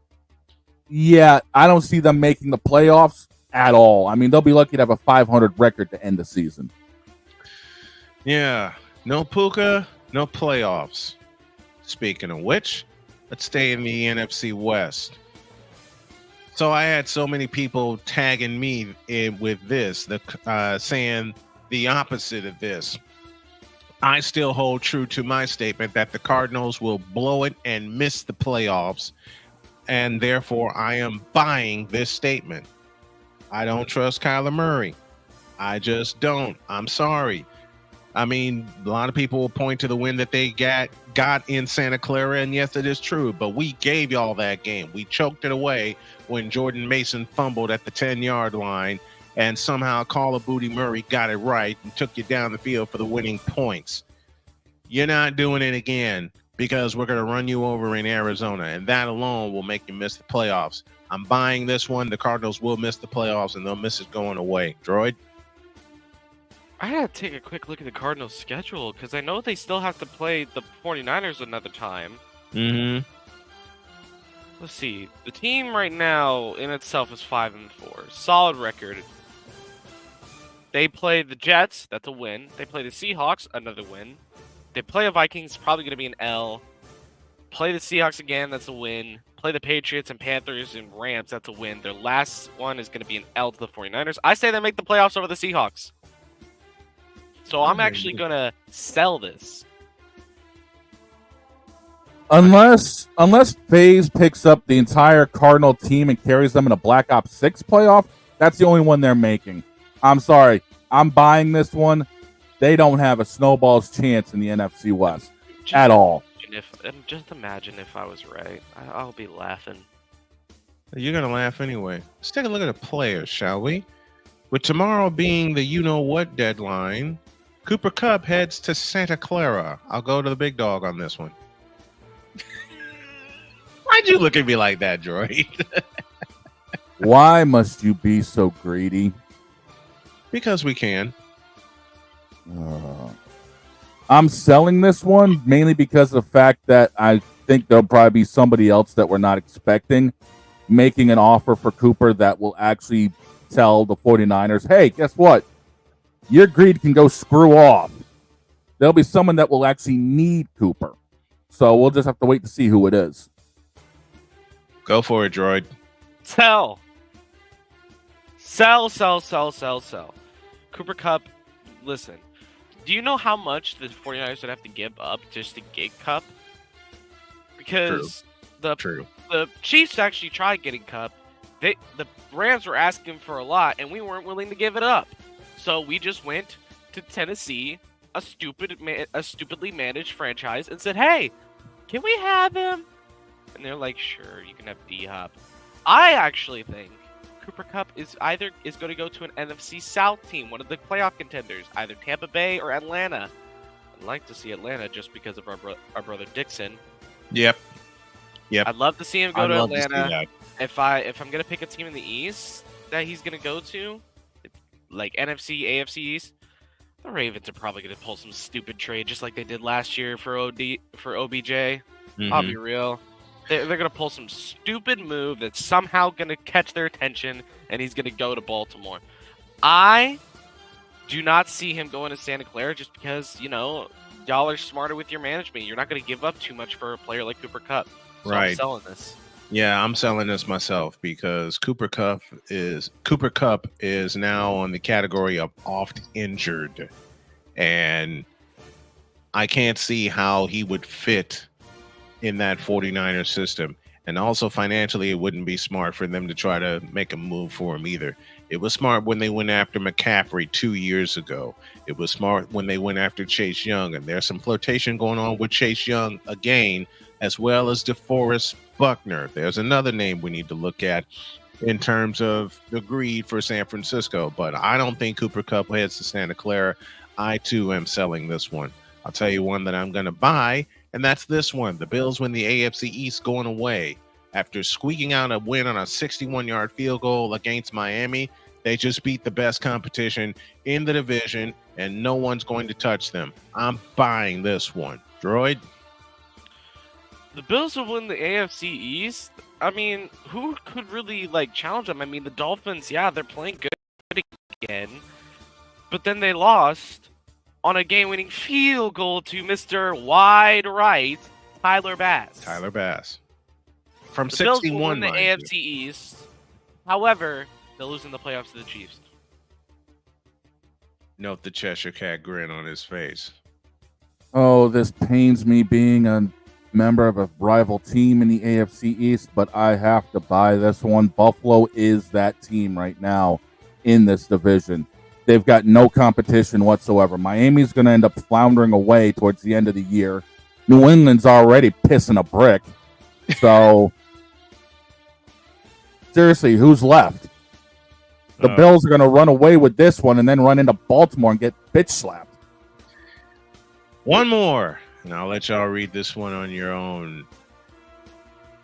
Yeah, I don't see them making the playoffs at all. I mean, they'll be lucky to have a 500 record to end the season. Yeah, no Puka, no playoffs. Speaking of which, let's stay in the NFC West. So I had so many people tagging me with this, saying the opposite of this. I still hold true to my statement that the Cardinals will blow it and miss the playoffs, and therefore I am buying this statement. I don't trust Kyler Murray. I just don't. I'm sorry. I mean, a lot of people will point to the win that they got in Santa Clara, and yes, it is true, but we gave y'all that game. We choked it away when Jordan Mason fumbled at the 10-yard line, and somehow Call of Booty Murray got it right and took you down the field for the winning points. You're not doing it again because we're going to run you over in Arizona, and that alone will make you miss the playoffs. I'm buying this one. The Cardinals will miss the playoffs, and they'll miss it going away. Droid? I gotta take a quick look at the Cardinals' schedule because I know they still have to play the 49ers another time. Mm-hmm. Let's see. The team right now in itself is 5-4. Solid record. They play the Jets. That's a win. They play the Seahawks. Another win. They play the Vikings. Probably going to be an L. Play the Seahawks again. That's a win. Play the Patriots and Panthers and Rams. That's a win. Their last one is going to be an L to the 49ers. I say they make the playoffs over the Seahawks. So I'm actually going to sell this. Unless FaZe picks up the entire Cardinal team and carries them in a Black Ops 6 playoff, that's the only one they're making. I'm sorry. I'm buying this one. They don't have a snowball's chance in the NFC West at all. Just imagine if I was right. I'll be laughing. You're going to laugh anyway. Let's take a look at the players, shall we? With tomorrow being the you-know-what deadline, Cooper Kupp heads to Santa Clara. I'll go to the big dog on this one. Why'd you look at me like that, Droid? Why must you be so greedy? Because we can. I'm selling this one mainly because of the fact that I think there'll probably be somebody else that we're not expecting making an offer for Cooper that will actually tell the 49ers, hey, guess what? Your greed can go screw off. There'll be someone that will actually need Cooper. So we'll just have to wait to see who it is. Go for it, Droid. Sell. Cooper Kupp, listen. Do you know how much the 49ers would have to give up just to get Kupp? Because the Chiefs actually tried getting Kupp. The Rams were asking for a lot, and we weren't willing to give it up. So we just went to Tennessee, a stupidly managed franchise, and said, hey, can we have him? And they're like, sure, you can have D-Hop. I actually think Cooper Kupp is going to go to an NFC South team, one of the playoff contenders, either Tampa Bay or Atlanta. I'd like to see Atlanta just because of our brother Dixon. Yep. I'd love to see him go to Atlanta. To if I'm gonna pick a team in the East that he's gonna go to, like NFC, AFC East, the Ravens are probably gonna pull some stupid trade just like they did last year for OBJ. I'll be real. They're going to pull some stupid move that's somehow going to catch their attention, and he's going to go to Baltimore. I do not see him going to Santa Clara just because, y'all are smarter with your management. You're not going to give up too much for a player like Cooper Kupp. So right. I'm selling this. Yeah, I'm selling this myself because Cooper Kupp is now on the category of oft injured, and I can't see how he would fit in that 49ers system. And also financially, it wouldn't be smart for them to try to make a move for him either. It was smart when they went after McCaffrey 2 years ago. It was smart when they went after Chase Young, and there's some flirtation going on with Chase Young again, as well as DeForest Buckner. There's another name we need to look at in terms of the greed for San Francisco, but I don't think Cooper Kupp heads to Santa Clara. I too am selling this one. I'll tell you one that I'm going to buy, and that's this one. The Bills win the AFC East going away. After squeaking out a win on a 61-yard field goal against Miami, they just beat the best competition in the division, and no one's going to touch them. I'm buying this one. Droid? The Bills will win the AFC East? I mean, who could really, challenge them? I mean, the Dolphins, yeah, they're playing good again, but then they lost on a game-winning field goal to Mr. Wide Right, Tyler Bass. From the 61, Bills will win the AFC East. However, they'll lose in the playoffs to the Chiefs. Note the Cheshire Cat grin on his face. Oh, this pains me being a member of a rival team in the AFC East, but I have to buy this one. Buffalo is that team right now in this division. They've got no competition whatsoever. Miami's going to end up floundering away towards the end of the year. New England's already pissing a brick. So, seriously, who's left? The Bills are going to run away with this one and then run into Baltimore and get bitch slapped. One more, and I'll let y'all read this one on your own.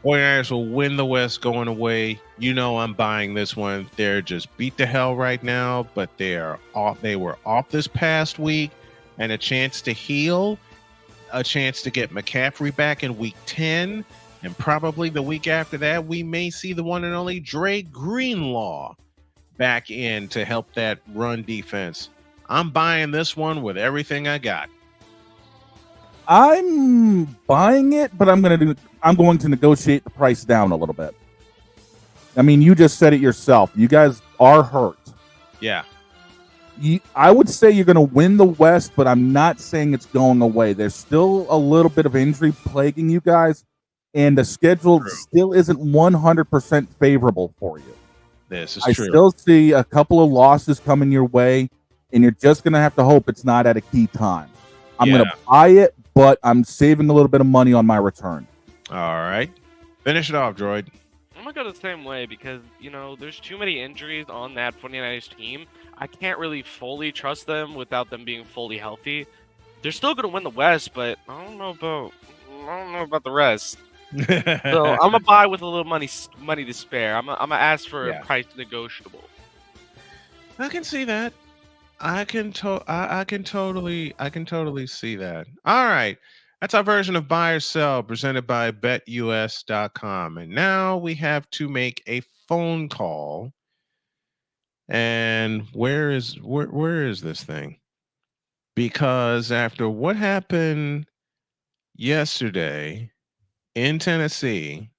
49ers will win the West going away. I'm buying this one. They're just beat to hell right now, but they are off. They were off this past week, and a chance to heal, a chance to get McCaffrey back in week 10, and probably the week after that, we may see the one and only Dre Greenlaw back in to help that run defense. I'm buying this one with everything I got. I'm buying it, but I'm going to negotiate the price down a little bit. I mean, you just said it yourself. You guys are hurt. Yeah. I would say you're going to win the West, but I'm not saying it's going away. There's still a little bit of injury plaguing you guys, and the schedule still isn't 100% favorable for you. This is I true. still see a couple of losses coming your way, and you're just going to have to hope it's not at a key time. I'm going to buy it, but I'm saving a little bit of money on my return. All right. Finish it off, Droid. I'm gonna go the same way because there's too many injuries on that 49ers team. I can't really fully trust them without them being fully healthy. They're still gonna win the West, but I don't know about the rest. So I'm gonna buy with a little money to spare. I'm gonna ask for a price negotiable. I can see that. I can totally see that. All right. That's our version of buy or sell presented by betus.com. And now we have to make a phone call. And where is this thing? Because after what happened yesterday in Tennessee,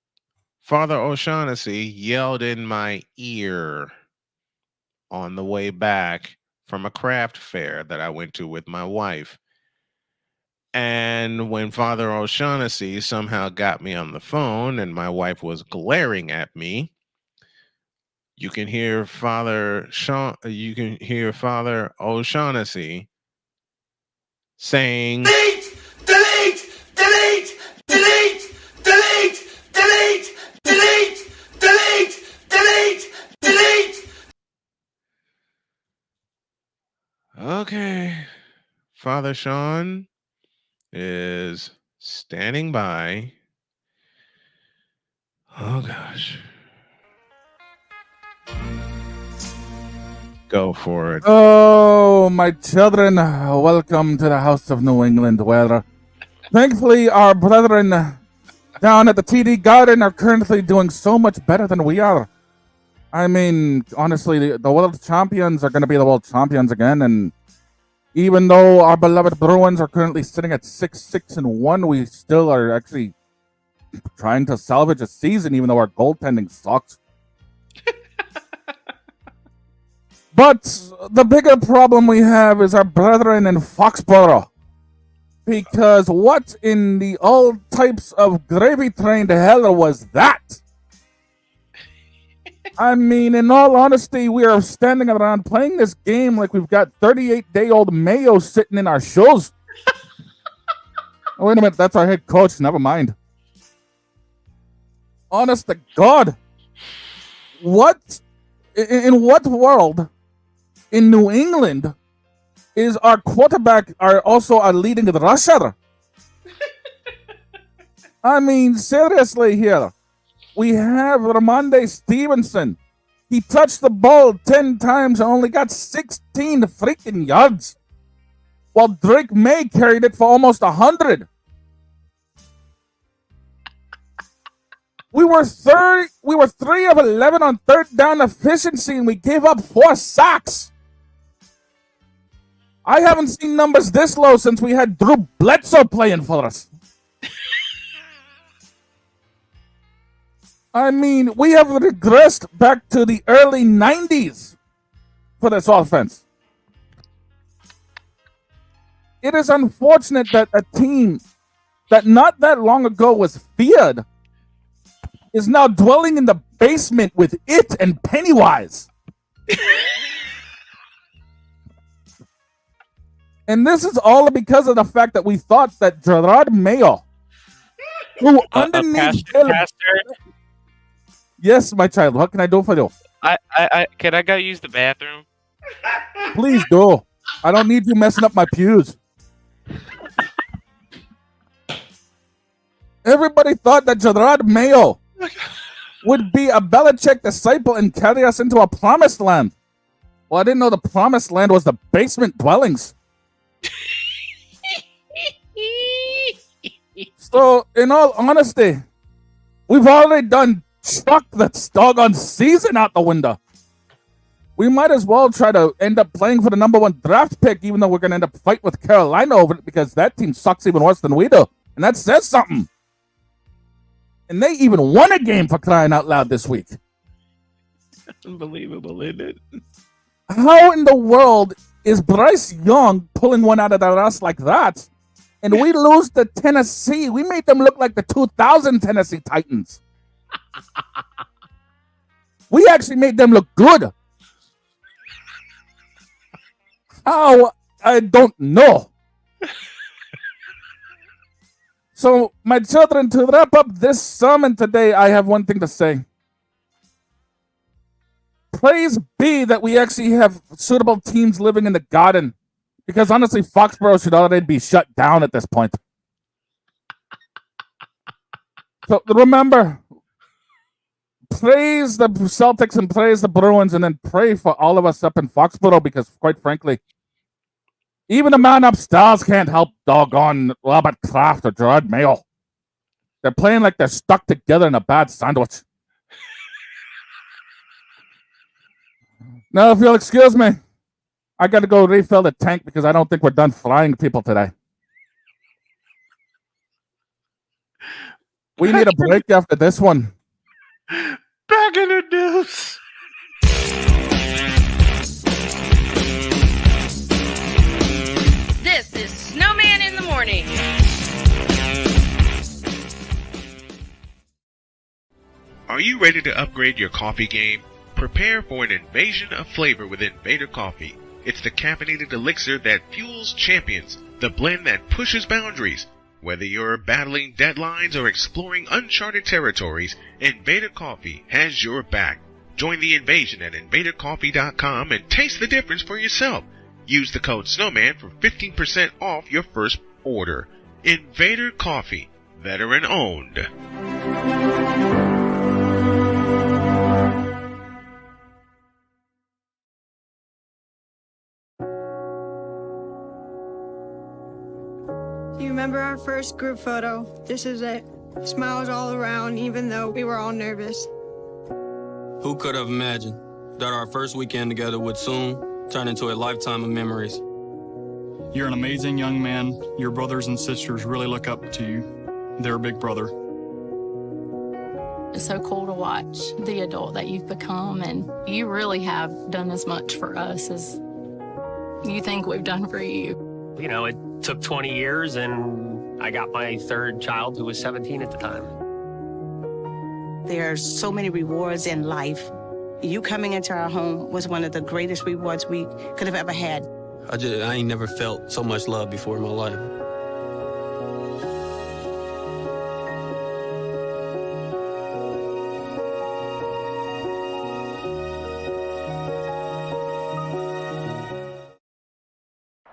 Father O'Shaughnessy yelled in my ear on the way back from a craft fair that I went to with my wife. And when Father O'Shaughnessy somehow got me on the phone and my wife was glaring at me, you can hear Father O'Shaughnessy saying, Delete! Delete! Delete! Delete! Delete! Delete! Delete! Delete! Delete! Delete! okay, Father Sean is standing by. Oh gosh. Go for it. Oh, my children, welcome to the House of New England, where thankfully our brethren down at the TD Garden are currently doing so much better than we are. I mean, honestly, the world champions are going to be the world champions again, and even though our beloved Bruins are currently sitting at 6-1, we still are actually trying to salvage a season, even though our goaltending sucks. But the bigger problem we have is our brethren in Foxborough. Because what in the all types of gravy-trained hell was that? I mean, in all honesty, we are standing around playing this game like we've got 38-day-old Mayo sitting in our shoes. Oh, wait a minute, that's our head coach. Never mind. Honest to God, in what world in New England is our quarterback also a leading rusher? I mean, seriously here. We have Ramondre Stevenson. He touched the ball 10 times and only got 16 freaking yards. While Drake May carried it for almost 100. We were 3 of 11 on third down efficiency and we gave up 4 sacks. I haven't seen numbers this low since we had Drew Bledsoe playing for us. I mean, we have regressed back to the early 90s for this offense. It is unfortunate that a team that not that long ago was feared is now dwelling in the basement with it and Pennywise. And this is all because of the fact that we thought that Gerard Mayo, who underneath... Pastor? Yes, my child. What can I do for you? Can I go use the bathroom? Please do. I don't need you messing up my pews. Everybody thought that Gerard Mayo would be a Belichick disciple and carry us into a promised land. Well, I didn't know the promised land was the basement dwellings. So, in all honesty, we've already done chuck that doggone season out the window. We might as well try to end up playing for the #1 draft pick, even though we're going to end up fighting with Carolina over it because that team sucks even worse than we do. And that says something. And they even won a game, for crying out loud, this week. Unbelievable, isn't it? How in the world is Bryce Young pulling one out of their ass like that? And we lose to Tennessee. We made them look like the 2000 Tennessee Titans. We actually made them look good. How? I don't know. So, my children, to wrap up this sermon today, I have one thing to say. praise be that we actually have suitable teams living in the garden. Because honestly, Foxborough should already be shut down at this point. So remember, praise the Celtics and praise the Bruins, and then pray for all of us up in Foxborough, because quite frankly, even the man upstairs can't help doggone Robert Kraft or Gerard Mayo. They're playing like they're stuck together in a bad sandwich. Now, if you'll excuse me, I got to go refill the tank because I don't think we're done flying people today. We need a break after this one. Back in the news. This is Snowman in the Morning. Are you ready to upgrade your coffee game? Prepare for an invasion of flavor with Invader Coffee. It's the caffeinated elixir that fuels champions, the blend that pushes boundaries. Whether you're battling deadlines or exploring uncharted territories, Invader Coffee has your back. Join the invasion at invadercoffee.com and taste the difference for yourself. Use the code Snowman for 15% off your first order. Invader Coffee, veteran owned. Do you remember our first group photo? This is it. Smiles all around, even though we were all nervous. Who could have imagined that our first weekend together would soon turn into a lifetime of memories? You're an amazing young man. Your brothers and sisters really look up to you. They're a big brother. It's so cool to watch the adult that you've become, and you really have done as much for us as you think we've done for you. You know, it took 20 years, and I got my third child, who was 17 at the time. There are so many rewards in life. You coming into our home was one of the greatest rewards we could have ever had. I ain't never felt so much love before in my life.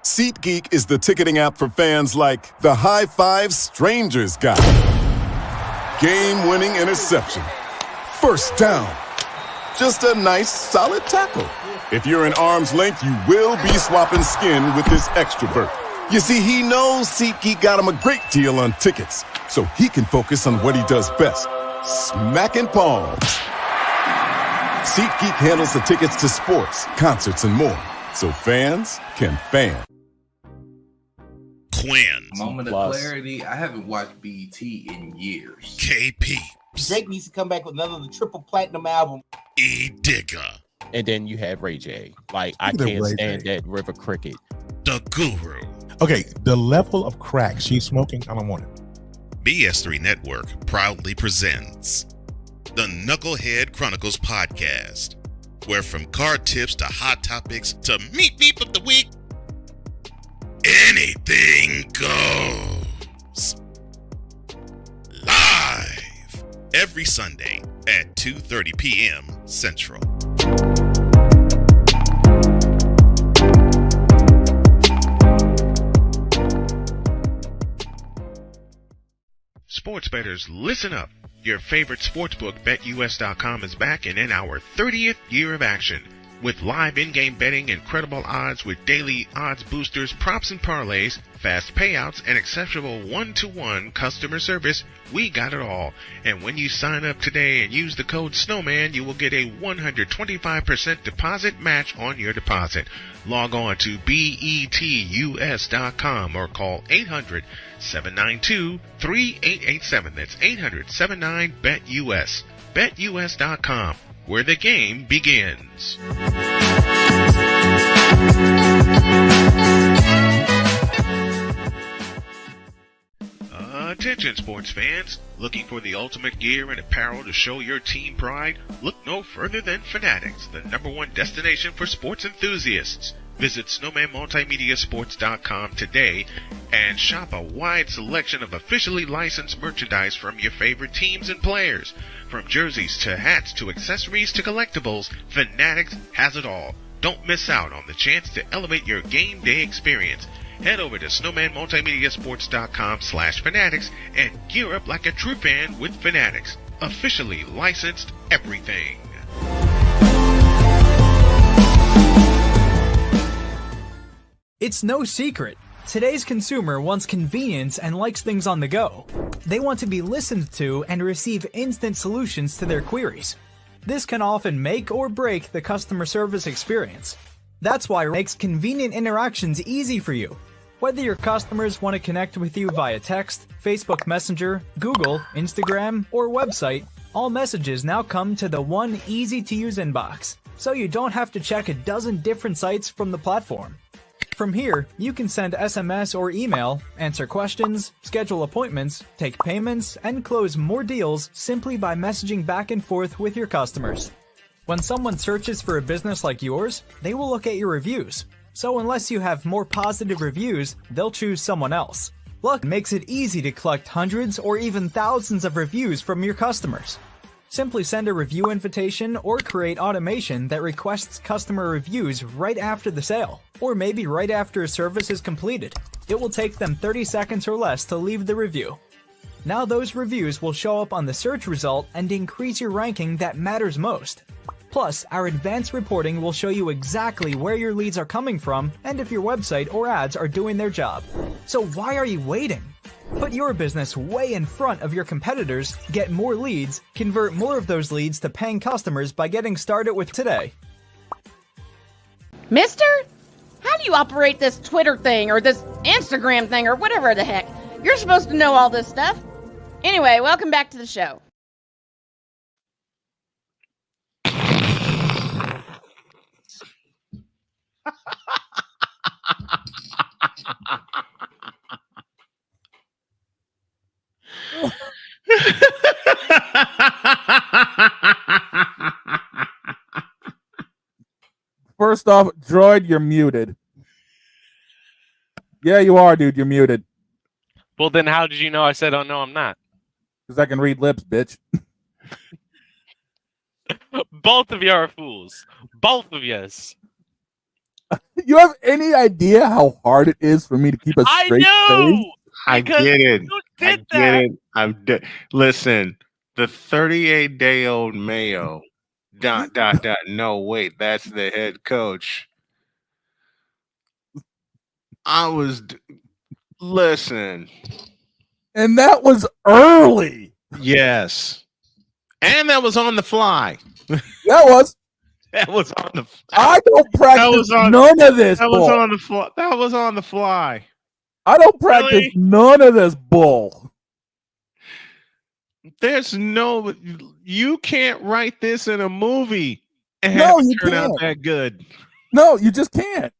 SeatGeek is the ticketing app for fans like the high five strangers got. Game-winning interception. First down. Just a nice, solid tackle. If you're in arm's length, you will be swapping skin with this extrovert. You see, he knows SeatGeek got him a great deal on tickets, so he can focus on what he does best, smacking palms. SeatGeek handles the tickets to sports, concerts, and more, so fans can fan. Quinn. Moment of clarity. I haven't watched BT in years. KP. Drake needs to come back with another triple platinum album. E Digger. And then you have Ray J. Like, I can't stand that River Cricket. The Guru. Okay, the level of crack she's smoking, I don't want it. BS3 Network proudly presents the Knucklehead Chronicles podcast, where from card tips to hot topics to meep of the week, anything goes. Live every Sunday at 2:30 p.m. Central. Sports bettors, listen up. Your favorite sportsbook, BetUS.com, is back and in our 30th year of action. With live in-game betting, incredible odds with daily odds boosters, props and parlays, fast payouts, and exceptional one-to-one customer service, we got it all. And when you sign up today and use the code Snowman, you will get a 125% deposit match on your deposit. Log on to BETUS.com or call 800-792-3887. That's 800-79-BET-US. BetUS.com, where the game begins. Attention sports fans, looking for the ultimate gear and apparel to show your team pride? Look no further than Fanatics, the #1 destination for sports enthusiasts. Visit SnowmanMultimediaSports.com today and shop a wide selection of officially licensed merchandise from your favorite teams and players. From jerseys to hats to accessories to collectibles, Fanatics has it all. Don't miss out on the chance to elevate your game day experience. Head over to SnowmanMultimediaSports.com/Fanatics and gear up like a true fan with Fanatics. Officially licensed everything. It's no secret. Today's consumer wants convenience and likes things on the go. They want to be listened to and receive instant solutions to their queries. This can often make or break the customer service experience. That's why it makes convenient interactions easy for you. Whether your customers want to connect with you via text, Facebook Messenger, Google, Instagram, or website, all messages now come to the one easy-to-use inbox, so you don't have to check a dozen different sites from the platform. From here, you can send SMS or email, answer questions, schedule appointments, take payments, and close more deals simply by messaging back and forth with your customers. When someone searches for a business like yours, they will look at your reviews. So unless you have more positive reviews, they'll choose someone else. Luck makes it easy to collect hundreds or even thousands of reviews from your customers. Simply send a review invitation or create automation that requests customer reviews right after the sale, or maybe right after a service is completed. It will take them 30 seconds or less to leave the review. Now those reviews will show up on the search result and increase your ranking that matters most. Plus, our advanced reporting will show you exactly where your leads are coming from and if your website or ads are doing their job. So why are you waiting? Put your business way in front of your competitors, get more leads, convert more of those leads to paying customers by getting started with today. Mister? How do you operate this Twitter thing or this Instagram thing or whatever the heck? You're supposed to know all this stuff. Anyway, welcome back to the show. First off, Droid, you're muted. Yeah, you are, dude. You're muted. Well, then how did you know I said, oh, no, I'm not? Because I can read lips, bitch. Both of you are fools. Both of yous. You have any idea how hard it is for me to keep a straight face? I get it. Listen, the 38-day-old Mayo. ... No, wait, that's the head coach. Listen. And that was early. Yes. And that was on the fly. That was. That was on the fly. I don't practice none of this That bull. was on the fly. That was on the fly. I don't practice none of this bull. There's no, you can't write this in a movie and have it turn out that good. No, you just can't.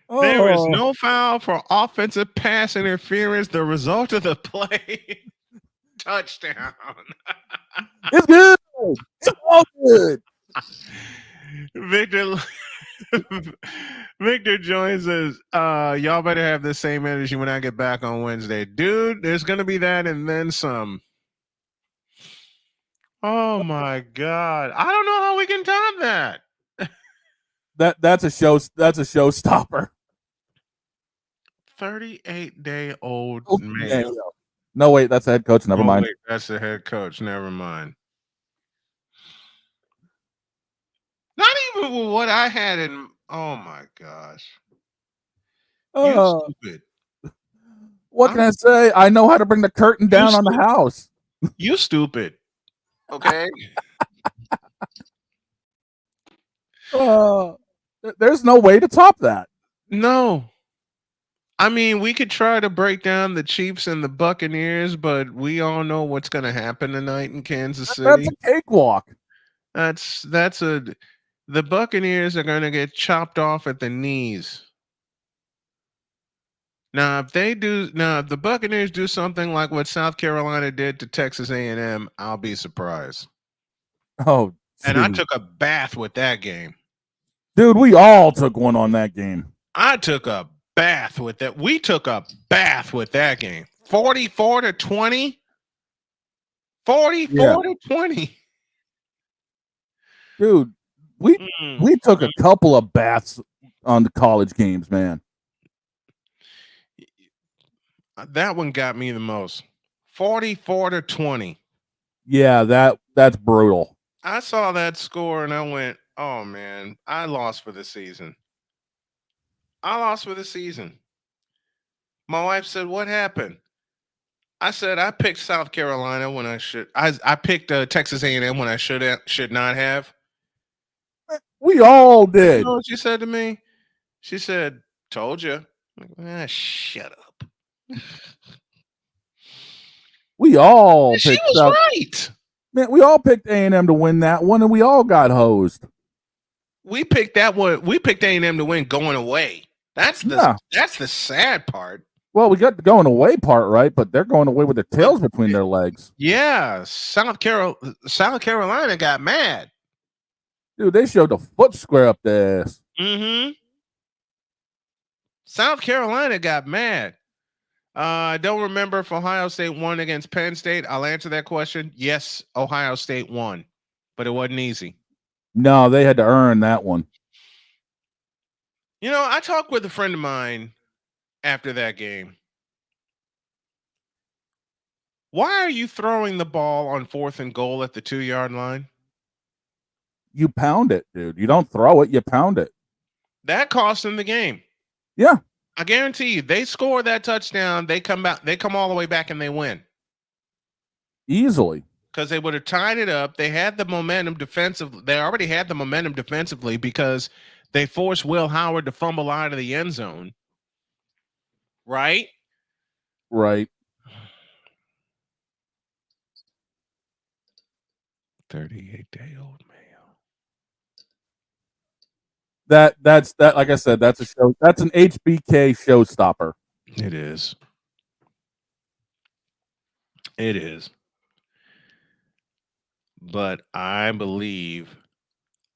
There is no foul for offensive pass interference. The result of the play, touchdown. It's good. It's all good. Victor joins us. Y'all better have the same energy when I get back on Wednesday. Dude, there's going to be that and then some. Oh, my God. I don't know how we can top that. That's a showstopper. 38-day-old Mayo. No, wait, that's the head coach. Never mind. Wait, that's the head coach. Never mind. Not even with what I had in. Oh my gosh. You stupid. What can I say? I know how to bring the curtain down on the house. You stupid. Okay. There's no way to top that. No. I mean, we could try to break down the Chiefs and the Buccaneers, but we all know what's going to happen tonight in Kansas City. That's a cakewalk. The Buccaneers are going to get chopped off at the knees. Now, if the Buccaneers do something like what South Carolina did to Texas A&M, I'll be surprised. Oh, and I took a bath with that game. Dude, we all took one on that game. I took a bath with that. We took a bath with that game. 44-20. 44-20. Dude, we took a couple of baths on the college games, man. That one got me the most. 44-20. Yeah, that's brutal. I saw that score and I went, oh man, I lost for the season. My wife said, what happened? I said, I picked South Carolina when I should. I picked Texas A&M when I should not have. We all did. You know what she said to me? She said, told you. Shut up. We all She picked was right. Man, we all picked A&M to win that one, and we all got hosed. We picked that one. We picked A&M to win going away. That's the sad part. Well, we got the going away part right, but they're going away with their tails between their legs. Yeah, South Carolina got mad. Dude, they showed the foot square up their ass. Mm-hmm. South Carolina got mad. I don't remember if Ohio State won against Penn State. I'll answer that question. Yes, Ohio State won, but it wasn't easy. No, they had to earn that one. You know, I talked with a friend of mine after that game. Why are you throwing the ball on 4th and goal at the 2-yard line? You pound it, dude. You don't throw it, you pound it. That cost them the game. Yeah. I guarantee you, they score that touchdown, they come all the way back and they win. Easily. Because they would have tied it up. They had the momentum defensively. They already had the momentum defensively because they forced Will Howard to fumble out of the end zone. Right? Right. 38-day-old male. That's like I said, that's a show. That's an HBK showstopper. It is. It is. But I believe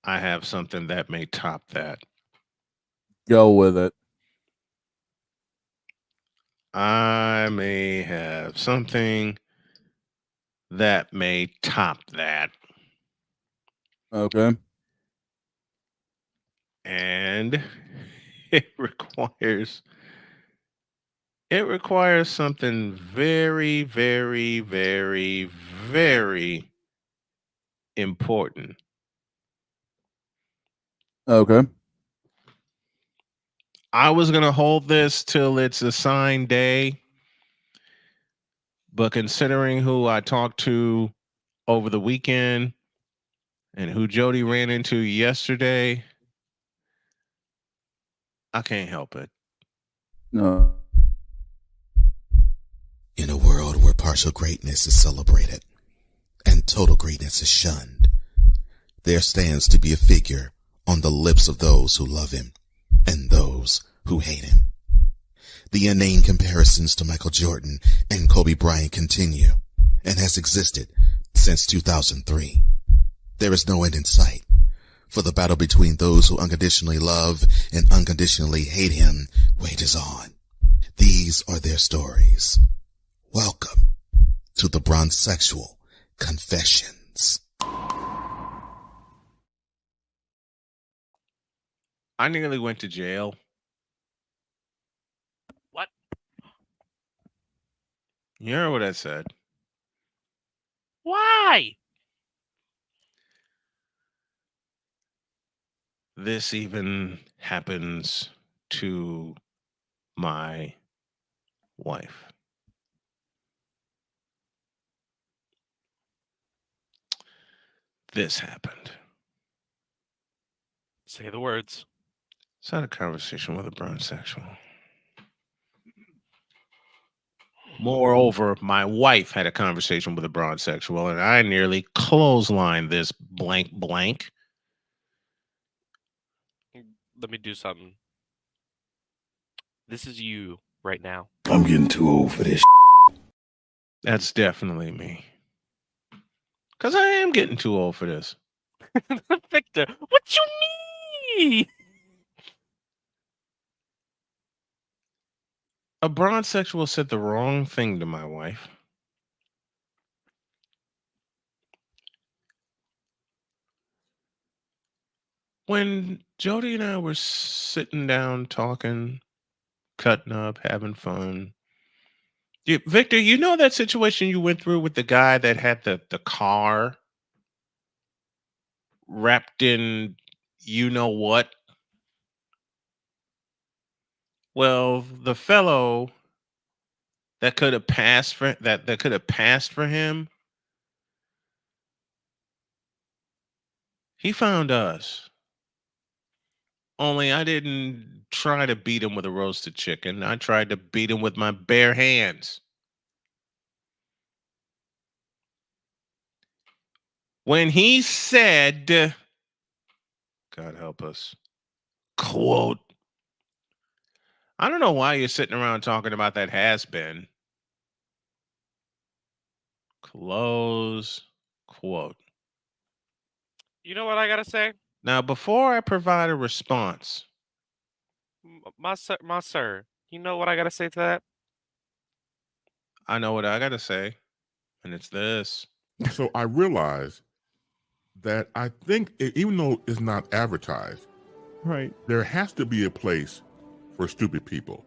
I have something that may top that. Go with it. I may have something that may top that. Okay. And it requires something very, very, very, very important. Okay. I was going to hold this till it's assigned day, but considering who I talked to over the weekend and who Jody ran into yesterday, I can't help it. No. In a world where partial greatness is celebrated and total greatness is shunned, there stands to be a figure on the lips of those who love him and those who hate him. The inane comparisons to Michael Jordan and Kobe Bryant continue and has existed since 2003. There is no end in sight, for the battle between those who unconditionally love and unconditionally hate him wages on. These are their stories. Welcome to the Bronzexual Confessions. I nearly went to jail. What? You heard what I said. Why? This even happens to my wife. This happened. Say the words. So I had a conversation with a bronsexual. Moreover, my wife had a conversation with a bronsexual, and I nearly clotheslined this blank blank. Let me do something. This is you right now. I'm getting too old for this. That's definitely me. Because I am getting too old for this. Victor, what you me. A bronzexual said the wrong thing to my wife. When Jody and I were sitting down talking, cutting up, having fun. Victor, you know that situation you went through with the guy that had the car wrapped in you know what? Well, the fellow that could have passed for that could have passed for him, he found us. Only I didn't try to beat him with a roasted chicken. I tried to beat him with my bare hands. When he said, God help us, quote, I don't know why you're sitting around talking about that has been. Close quote. You know what I gotta say? Now, before I provide a response, My sir, you know what I gotta say to that? I know what I gotta say, and it's this. So I realized that I think even though it's not advertised, right, there has to be a place for stupid people.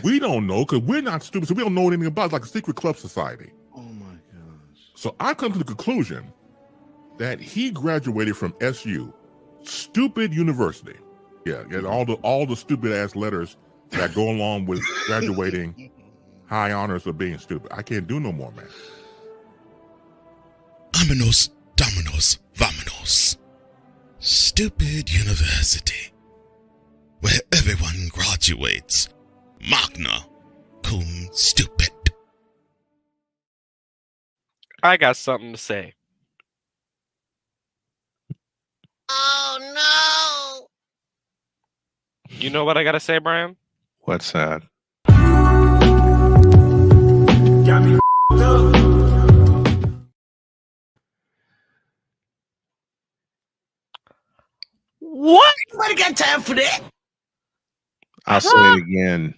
We don't know because we're not stupid, so we don't know anything about it. It's like a secret club society. Oh my gosh. So I come to the conclusion that he graduated from SU, stupid university. Yeah, and all the stupid ass letters that go along with graduating high honors of being stupid. I can't do no more, man. Vámonos, dominos, vámonos. Stupid university, where everyone graduates magna cum stupid. I got something to say. Oh no! You know what I gotta say, Brian? What's that? Got me up. What? Ain't nobody got time for that. I'll say it again.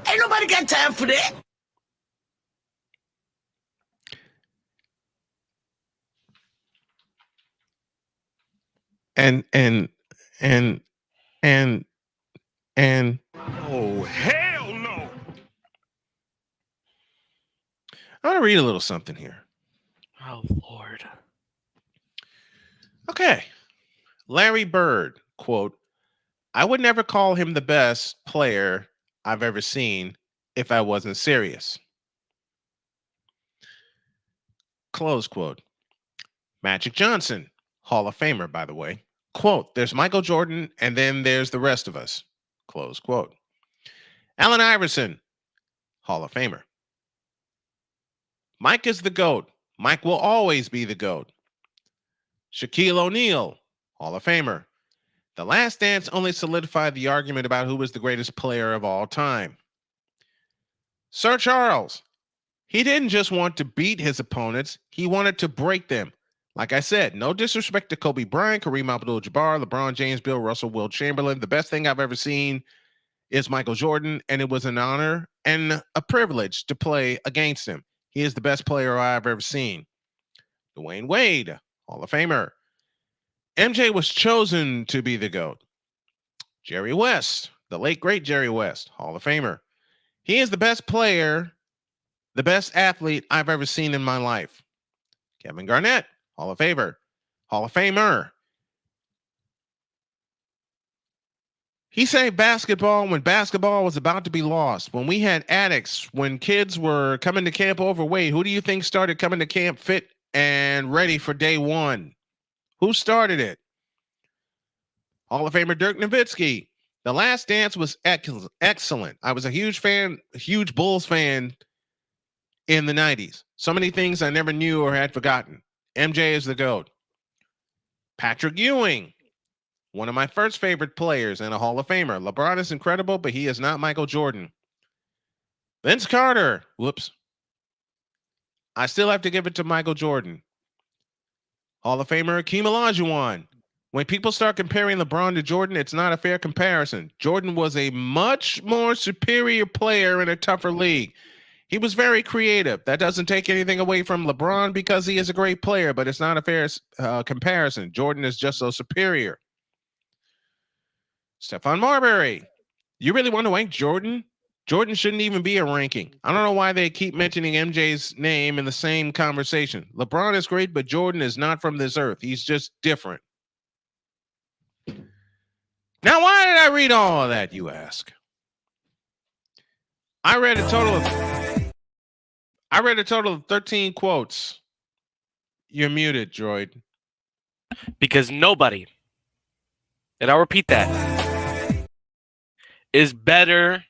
Ain't nobody got time for that. And oh hell no. I want to read a little something here. Oh Lord. Okay. Larry Bird, quote, I would never call him the best player I've ever seen if I wasn't serious. Close quote. Magic Johnson, Hall of Famer, by the way. Quote, there's Michael Jordan and then there's the rest of us. Close quote. Allen Iverson, Hall of Famer. Mike is the GOAT. Mike will always be the GOAT. Shaquille O'Neal, Hall of Famer. The Last Dance only solidified the argument about who was the greatest player of all time. Sir Charles, he didn't just want to beat his opponents, he wanted to break them. Like I said, no disrespect to Kobe Bryant, Kareem Abdul-Jabbar, LeBron James, Bill Russell, Will Chamberlain. The best thing I've ever seen is Michael Jordan, and it was an honor and a privilege to play against him. He is the best player I've ever seen. Dwayne Wade, Hall of Famer. MJ was chosen to be the GOAT. Jerry West, the late great Jerry West, Hall of Famer. He is the best player, the best athlete I've ever seen in my life. Kevin Garnett, Hall of Famer. Hall of Famer. He saved basketball when basketball was about to be lost. When we had addicts, when kids were coming to camp overweight, who do you think started coming to camp fit and ready for day one? Who started it? Hall of Famer Dirk Nowitzki. The Last Dance was excellent. I was a huge Bulls fan in the 90s. So many things I never knew or had forgotten. MJ is the GOAT. Patrick Ewing, one of my first favorite players and a Hall of Famer. LeBron is incredible, but he is not Michael Jordan. Vince Carter. Whoops. I still have to give it to Michael Jordan. Hall of Famer Hakeem Olajuwon. When people start comparing LeBron to Jordan, it's not a fair comparison. Jordan was a much more superior player in a tougher league. He was very creative. That doesn't take anything away from LeBron because he is a great player, but it's not a fair comparison. Jordan is just so superior. Stephon Marbury. You really want to rank Jordan? Jordan shouldn't even be a ranking. I don't know why they keep mentioning MJ's name in the same conversation. LeBron is great, but Jordan is not from this earth. He's just different. Now, why did I read all of that, you ask? I read a total of 13 quotes. You're muted, Droid. Because nobody, and I'll repeat that, is better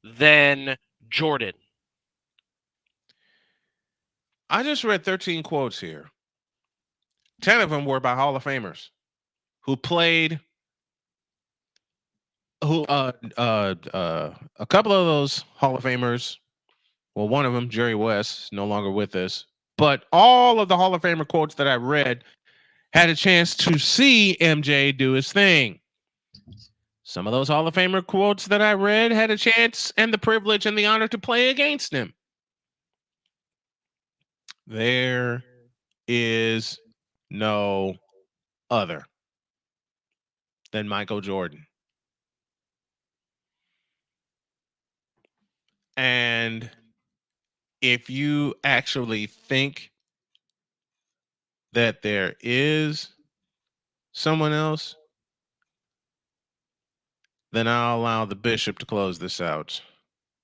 than Jordan. I just read 13 quotes here. 10 of them were by Hall of Famers who played. A couple of those Hall of Famers. Well, one of them, Jerry West, no longer with us. But all of the Hall of Famer quotes that I read had a chance to see MJ do his thing. Some of those Hall of Famer quotes that I read had a chance and the privilege and the honor to play against him. There is no other than Michael Jordan. And if you actually think that there is someone else, then I'll allow the bishop to close this out.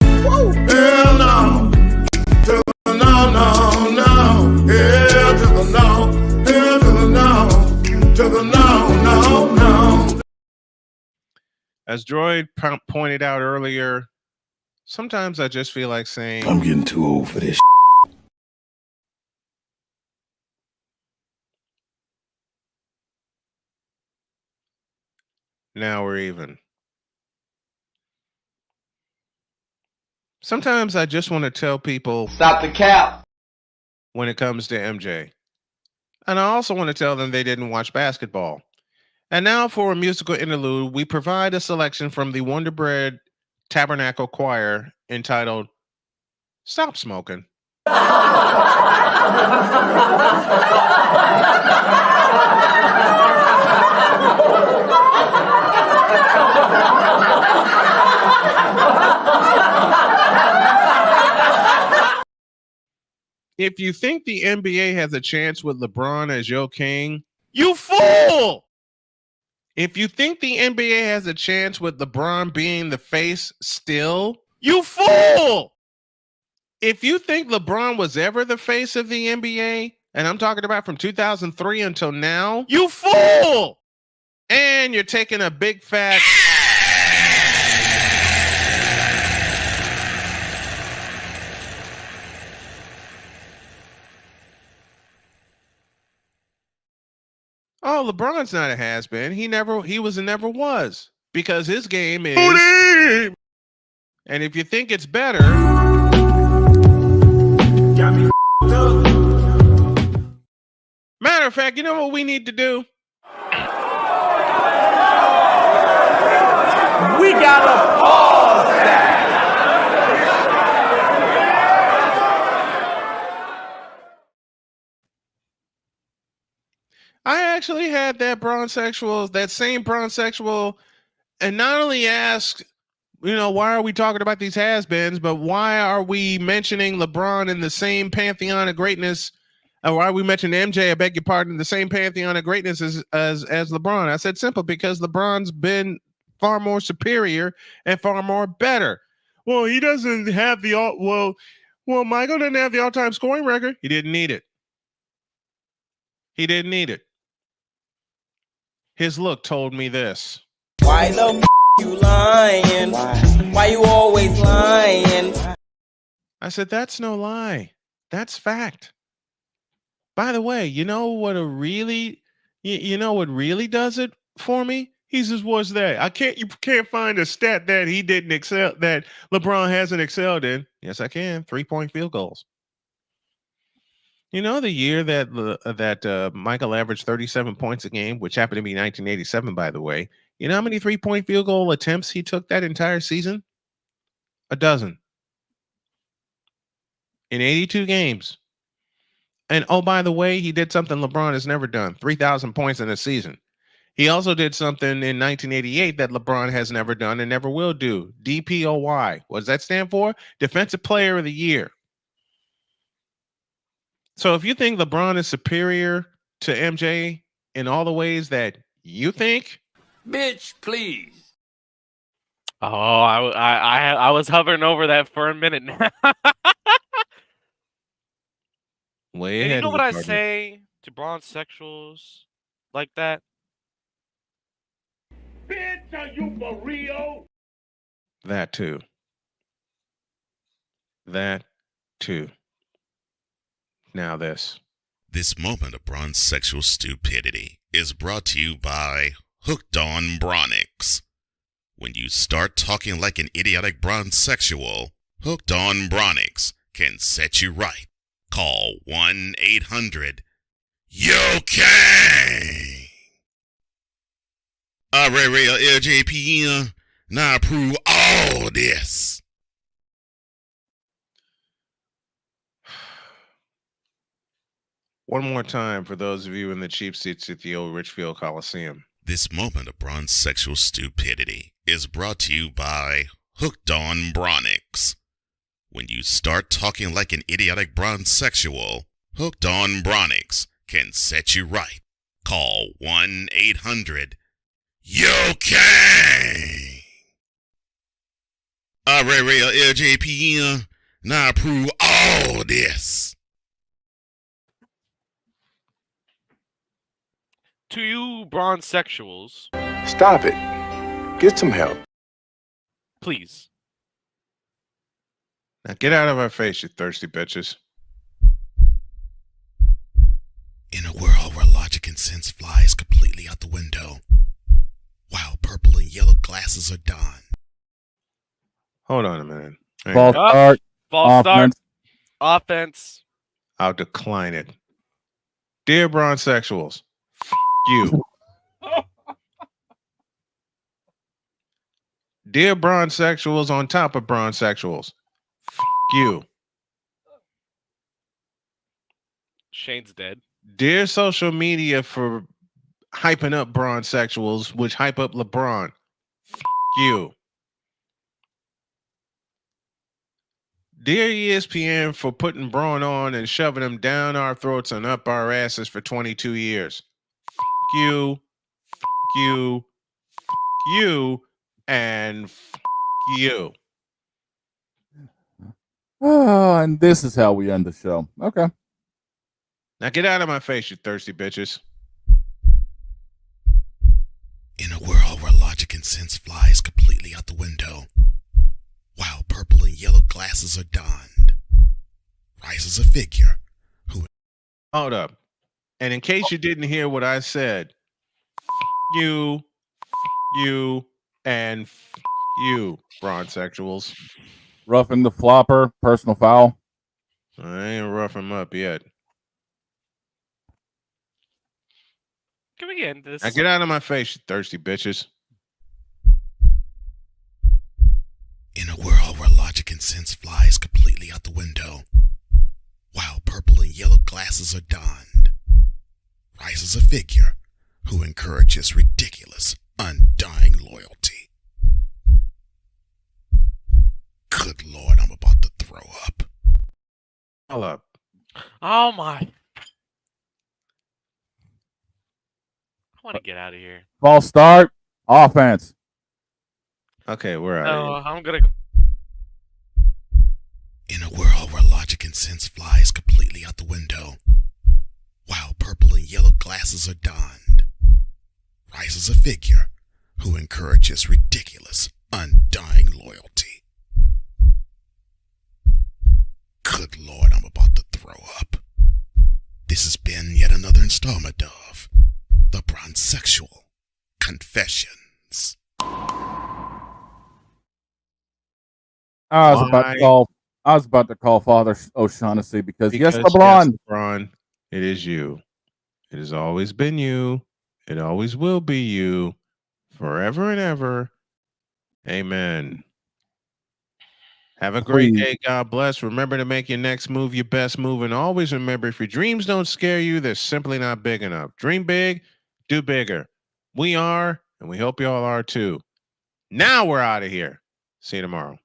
Hell no. To the no, no, no. Hell to the no. Hell to the no. To the no, no, no. As Droid pointed out earlier, sometimes I just feel like saying, I'm getting too old for this. Now we're even. Sometimes I just want to tell people, Stop the cap. When it comes to MJ. And I also want to tell them they didn't watch basketball. And now for a musical interlude, we provide a selection from the Wonder Bread Tabernacle Choir entitled Stop Smoking. If you think the NBA has a chance with LeBron as your king, you fool! If you think the NBA has a chance with LeBron being the face still, you fool! If you think LeBron was ever the face of the NBA, and I'm talking about from 2003 until now, you fool! And you're taking a big fat... Oh, LeBron's not a has-been. He was and never was. Because his game is... And if you think it's better... Matter of fact, you know what we need to do? We gotta pause that. I actually had that same bronsexual, and not only ask, why are we talking about these has-beens, but why are we mentioning LeBron in the same pantheon of greatness? Or why are we mentioning MJ, I beg your pardon, in the same pantheon of greatness as LeBron? I said simple, because LeBron's been far more superior and far more better. Well, he doesn't have Michael didn't have the all-time scoring record. He didn't need it. He didn't need it. His look told me this. Why the you lying? Why you always lying? I said, that's no lie. That's fact. By the way, you know what really does it for me? He says, what's that? You can't find a stat that he didn't excel, that LeBron hasn't excelled in. Yes, I can. 3-point field goals. You know, the year that Michael averaged 37 points a game, which happened to be 1987, by the way. You know how many 3-point field goal attempts he took that entire season? 12 in 82 games. And oh, by the way, he did something LeBron has never done: 3,000 points in a season. He also did something in 1988 that LeBron has never done and never will do. DPOY. What does that stand for? Defensive Player of the Year. So if you think LeBron is superior to MJ in all the ways that you think, Bitch, please. Oh, I was hovering over that for a minute now. way And you ahead know of what the I Cardinals. say to bronzesexuals like that? Bitch, are you for real? That too. That too. Now this. This moment of bronze sexual stupidity is brought to you by Hooked on Bronix. When you start talking like an idiotic bronze sexual, Hooked on Bronix can set you right. Call 1-800-YO-KANG. Real LJPN, now approve all this. One more time for those of you in the cheap seats at the old Richfield Coliseum. This moment of bronze sexual stupidity is brought to you by Hooked on Bronix. When you start talking like an idiotic bronze sexual, Hooked on Bronix can set you right. Call 1-800-YO-KANG. Real LJPN, now approve all this. To you bronzesexuals, Stop it. Get some help. please. Now get out of our face, you thirsty bitches. In a world where logic and sense flies completely out the window, while purple and yellow glasses are donned. Hold on a minute. Hang False on. start. False start. Offense. Offense. I'll decline it. Dear bronzesexuals, you. Dear bronzesexuals on top of bronzesexuals, you. Shane's dead. Dear social media for hyping up bronzesexuals, which hype up LeBron, you. Dear ESPN for putting Braun on and shoving him down our throats and up our asses for 22 years, you. You, and you. Oh, and this is how we end the show. Okay. Now get out of my face, you thirsty bitches. In a world where logic and sense flies completely out the window, while purple and yellow glasses are donned, rises a figure who... Hold up. And in case you didn't hear what I said, you, and you, bronzesexuals. Roughing the flopper, personal foul. I ain't rough him up yet. Can we end this? Now get out of my face, you thirsty bitches. In a world where logic and sense flies completely out the window, while purple and yellow glasses are donned, rises a figure who encourages ridiculous, undying loyalty. Good Lord, I'm about to throw up. Hold up. Oh my. I want to get out of here. False start. Offense. Okay, we're out No, of here. I'm going to. In a world where logic and sense flies completely out the window, while purple and yellow glasses are donned, rises a figure who encourages ridiculous, undying loyalty. Good Lord, I'm about to throw up. This has been yet another installment of The Bronzesexual Confessions. I was about to call I was about to call Father O'Shaughnessy because yes, Yes, LeBron. LeBron, it is you. It has always been you. It always will be you, forever and ever. Amen. Have a great Please. day. God bless. Remember to make your next move your best move. And always remember, if your dreams don't scare you, they're simply not big enough. Dream big, do bigger. We are, and we hope you all are too. Now we're out of here. See you tomorrow.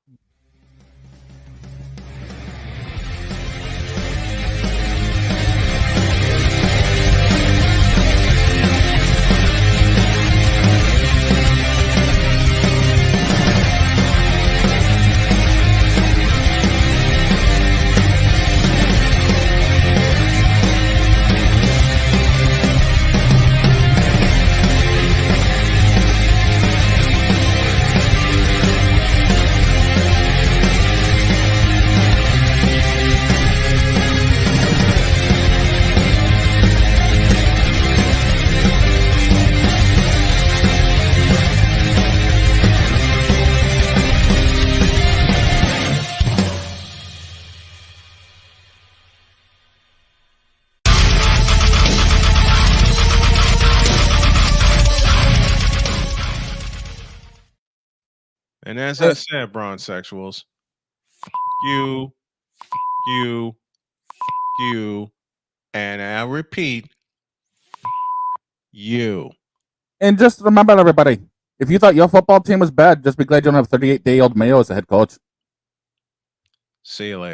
And as I said, bronzesexuals, you, and I repeat, you. And just remember, everybody, if you thought your football team was bad, just be glad you don't have 38-day-old Mayo as a head coach. See you later.